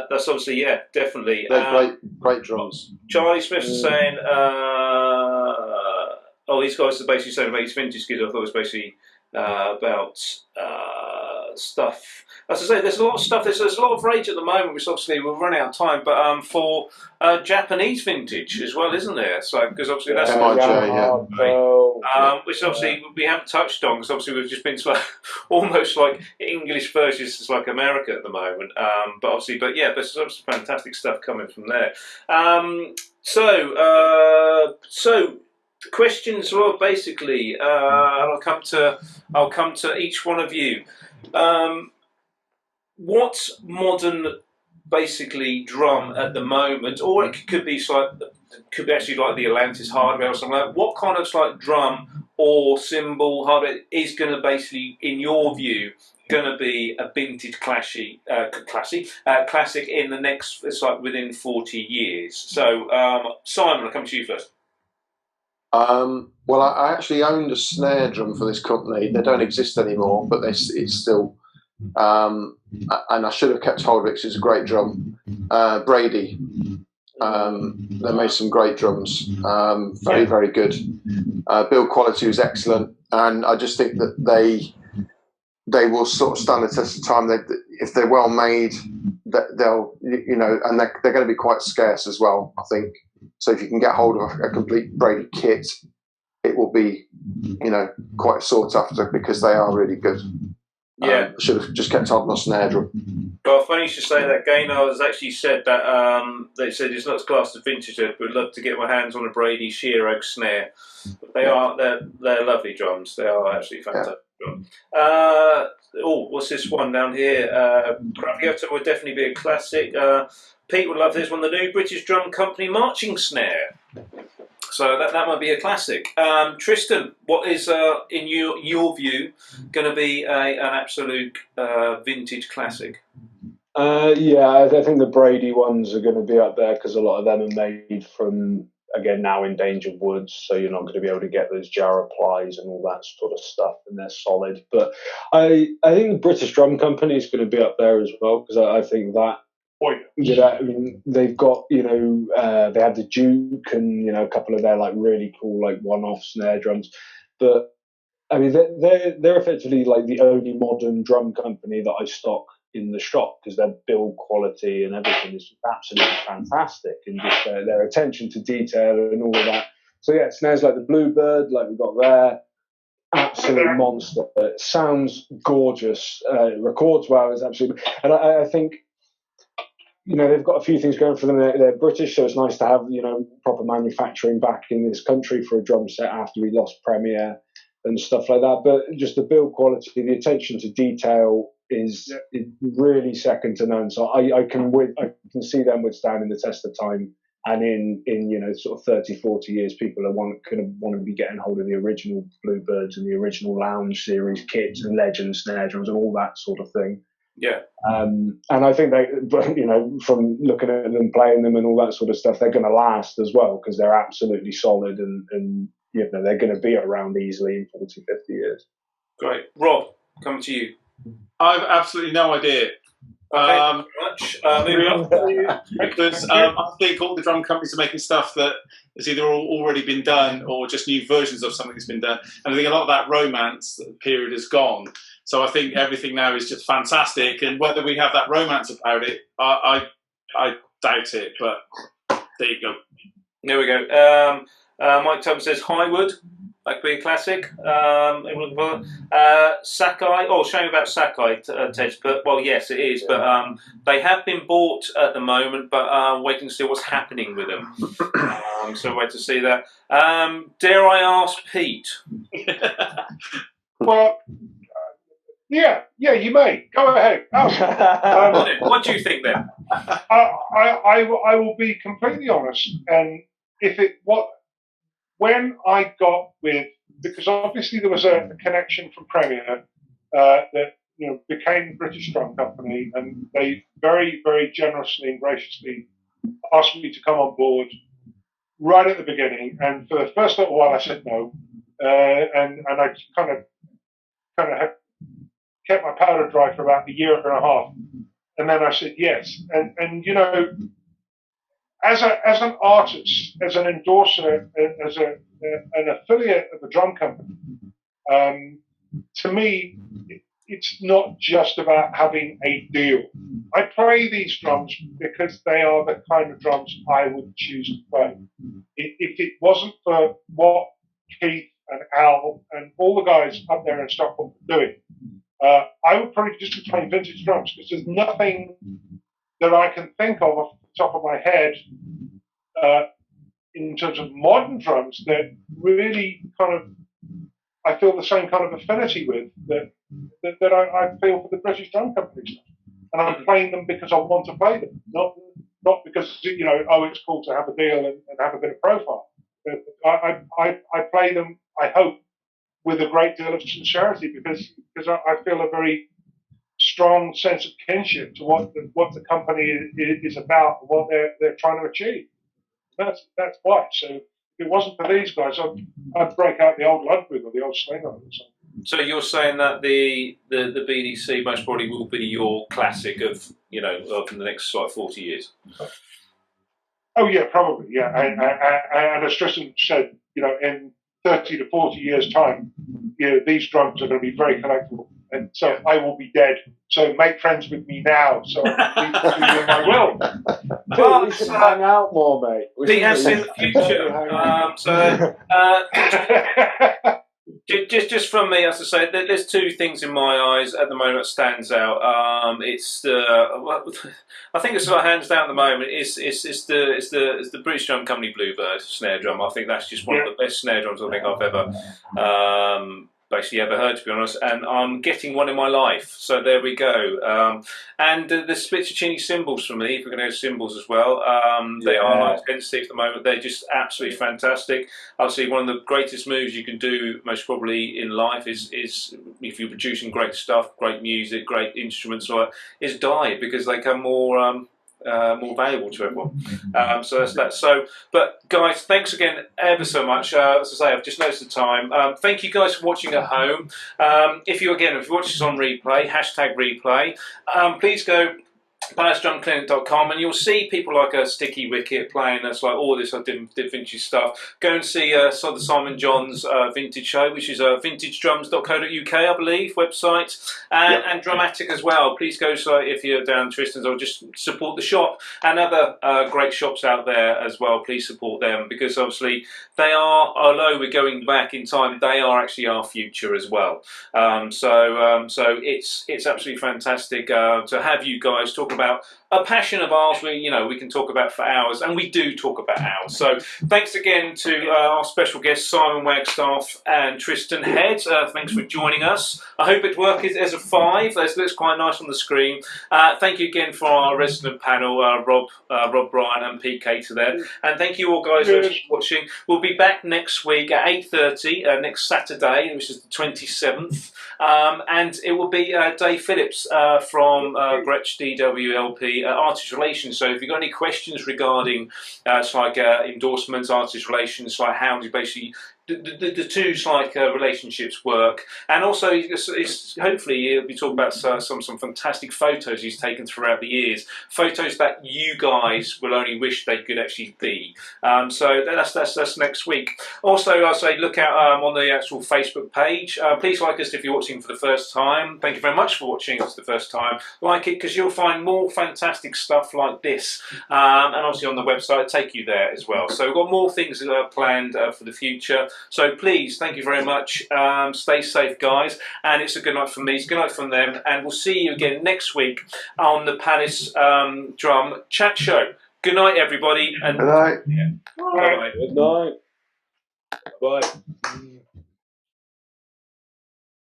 That's obviously, yeah, definitely. They're great drums. Charlie Smith's saying, these guys are basically saying about his vintage gear. I thought it was basically about stuff. As I say, there's a lot of stuff. There's a lot of rage at the moment, which obviously we're running out of time. But for Japanese vintage as well, isn't there? So because obviously that's which obviously we haven't touched on because obviously we've just been to almost like English versions is like America at the moment. But there's obviously fantastic stuff coming from there. So questions were basically, and I'll come to each one of you. What modern, basically, drum at the moment, or it could be actually like the Atlantis hardware or something like that. What kind of like drum or cymbal hardware is going to basically, in your view, going to be a vintage classic in the next, it's like within 40 years? So, Simon, I'll come to you first. Well, I actually owned a snare drum for this company. They don't exist anymore, but it's still. And I should have kept hold of it because it's a great drum. Brady. They made some great drums. Very good. Build quality was excellent, and I just think that they will sort of stand the test of time. If they're well made, they'll and they're going to be quite scarce as well, I think. So if you can get hold of a complete Brady kit, it will be, quite sought after because they are really good. Yeah, should have just kept hold of my snare drum. Well, funny you should say that. Gaynor has actually said that they said it's not classed as vintage, but would love to get my hands on a Brady sheer oak snare. But they're lovely drums. They are actually fantastic. Yeah. What's this one down here? Craviota would definitely be a classic. Pete would love this one, the new British drum company marching snare. So that might be a classic. Tristan, what is, in your view, going to be an absolute vintage classic? I think the Brady ones are going to be up there because a lot of them are made from, again, now endangered woods, so you're not going to be able to get those jarrah plies and all that sort of stuff, and they're solid. But I think the British Drum Company is going to be up there as well because I think that. They've got, they had the Duke and, a couple of their like really cool like one-off snare drums. But I mean, they're effectively like the only modern drum company that I stock in the shop because their build quality and everything is absolutely fantastic, and just their attention to detail and all of that. So yeah, snares like the Bluebird, like we got there, absolute monster. It sounds gorgeous. It records well. It's absolutely, and I think. They've got a few things going for them. They're British, so it's nice to have, proper manufacturing back in this country for a drum set after we lost Premier and stuff like that. But just the build quality, the attention to detail is really second to none. So I can see them withstanding the test of time. And in sort of 30, 40 years, people are going to want to be getting hold of the original Bluebirds and the original Lounge series kits and Legend snare drums and all that sort of thing. Yeah. And I think from looking at them, playing them and all that sort of stuff, they're going to last as well because they're absolutely solid and they're going to be around easily in 40, 50 years. Great. Rob, coming to you. I've absolutely no idea. Okay, because I think all the drum companies are making stuff that has either already been done or just new versions of something that's been done. And I think a lot of that romance period is gone. So I think everything now is just fantastic. And whether we have that romance about it, I doubt it. But there you go. There we go. Mike Tubbs says Highwood. That could be a classic. Sakai. Shame about Sakai, Tej. But yes, it is. But they have been bought at the moment. But waiting to see what's happening with them. So wait to see that. Dare I ask Pete? Well, yeah, you may. Go ahead. What do you think then? I will be completely honest, and when I got with, because obviously there was a connection from Premier that became British Drum Company, and they very, very generously and graciously asked me to come on board right at the beginning. And for the first little while, I said no, and I kind of had kept my powder dry for about a year and a half, and then I said yes. And as an artist, as an endorser, as an affiliate of a drum company, to me, it's not just about having a deal. I play these drums because they are the kind of drums I would choose to play. If it wasn't for what Keith and Al and all the guys up there in Stockport were doing, I would probably just be playing vintage drums, because there's nothing that I can think of off the top of my head in terms of modern drums that really kind of I feel the same kind of affinity with that I feel for the British Drum Company stuff. And I'm playing them because I want to play them, not because it's cool to have a deal and have a bit of profile. I play them, I hope, with a great deal of sincerity, because I feel a very strong sense of kinship to what the company is about and what they're trying to achieve. That's why. So if it wasn't for these guys, I'd break out the old Ludwig or the old Slinger or something. So you're saying that the BDC most probably will be your classic of the next 40 years. Oh yeah, probably, yeah. And as Tristan said, in 30 to 40 years' time, these drums are going to be very collectible, and so I will be dead. So make friends with me now, so I can leave it to you, and I will. Well, we should hang out more, mate. Pete has in the future. Just from me, as I say, there's two things in my eyes at the moment that stands out. It's I think it's hands down at the moment. It's the British Drum Company Bluebird snare drum. I think that's just one of the best snare drums I think I've ever basically ever heard, to be honest. And I'm getting one in my life, so there we go. And the Spitzicini cymbals for me, if we're going to go cymbals as well, they are like intensity at the moment. They're just absolutely fantastic. Obviously, one of the greatest moves you can do, most probably in life, is if you're producing great stuff, great music, great instruments, is die, because they come more valuable to everyone. So that's that. So, but guys, thanks again ever so much. As I say, I've just noticed the time. Thank you guys for watching at home. If you watch this on replay, #replay, please go PalaceDrumClinic.com, and you'll see people like Sticky Wicket playing that's like all this vintage stuff. Go and see the Simon John's vintage show, which is vintagedrums.co.uk, I believe, website, and Dramatic as well. Please go, if you're down Tristan's, or just support the shop and other great shops out there as well. Please support them, because obviously they are, although we're going back in time, they are actually our future as well. So it's absolutely fantastic to have you guys talk about a passion of ours we can talk about for hours, and we do talk about hours. So thanks again to our special guests Simon Wagstaff and Tristan Head. Thanks for joining us. I hope it works as a 5. That looks quite nice on the screen. Thank you again for our resident panel, Rob Bryan and Pete Cater there, and thank you all guys for watching. We'll be back next week at 8:30 next Saturday, which is the 27th, and it will be Dave Phillips from Gretsch DWLP Artist Relations. So if you've got any questions regarding endorsements, artist relations, how do you basically the two relationships work, and also hopefully he'll be talking about some fantastic photos he's taken throughout the years, photos that you guys will only wish they could actually be. So that's next week. Also, I'll say look out on the actual Facebook page. Please like us if you're watching for the first time. Thank you very much for watching us the first time. Like it, because you'll find more fantastic stuff like this, and obviously on the website take you there as well. So we've got more things planned for the future. So please, thank you very much. Stay safe, guys. And it's a good night from me. It's a good night from them. And we'll see you again next week on the Palace Drum Chat Show. Good night, everybody. And good night. Bye. Good night. Bye.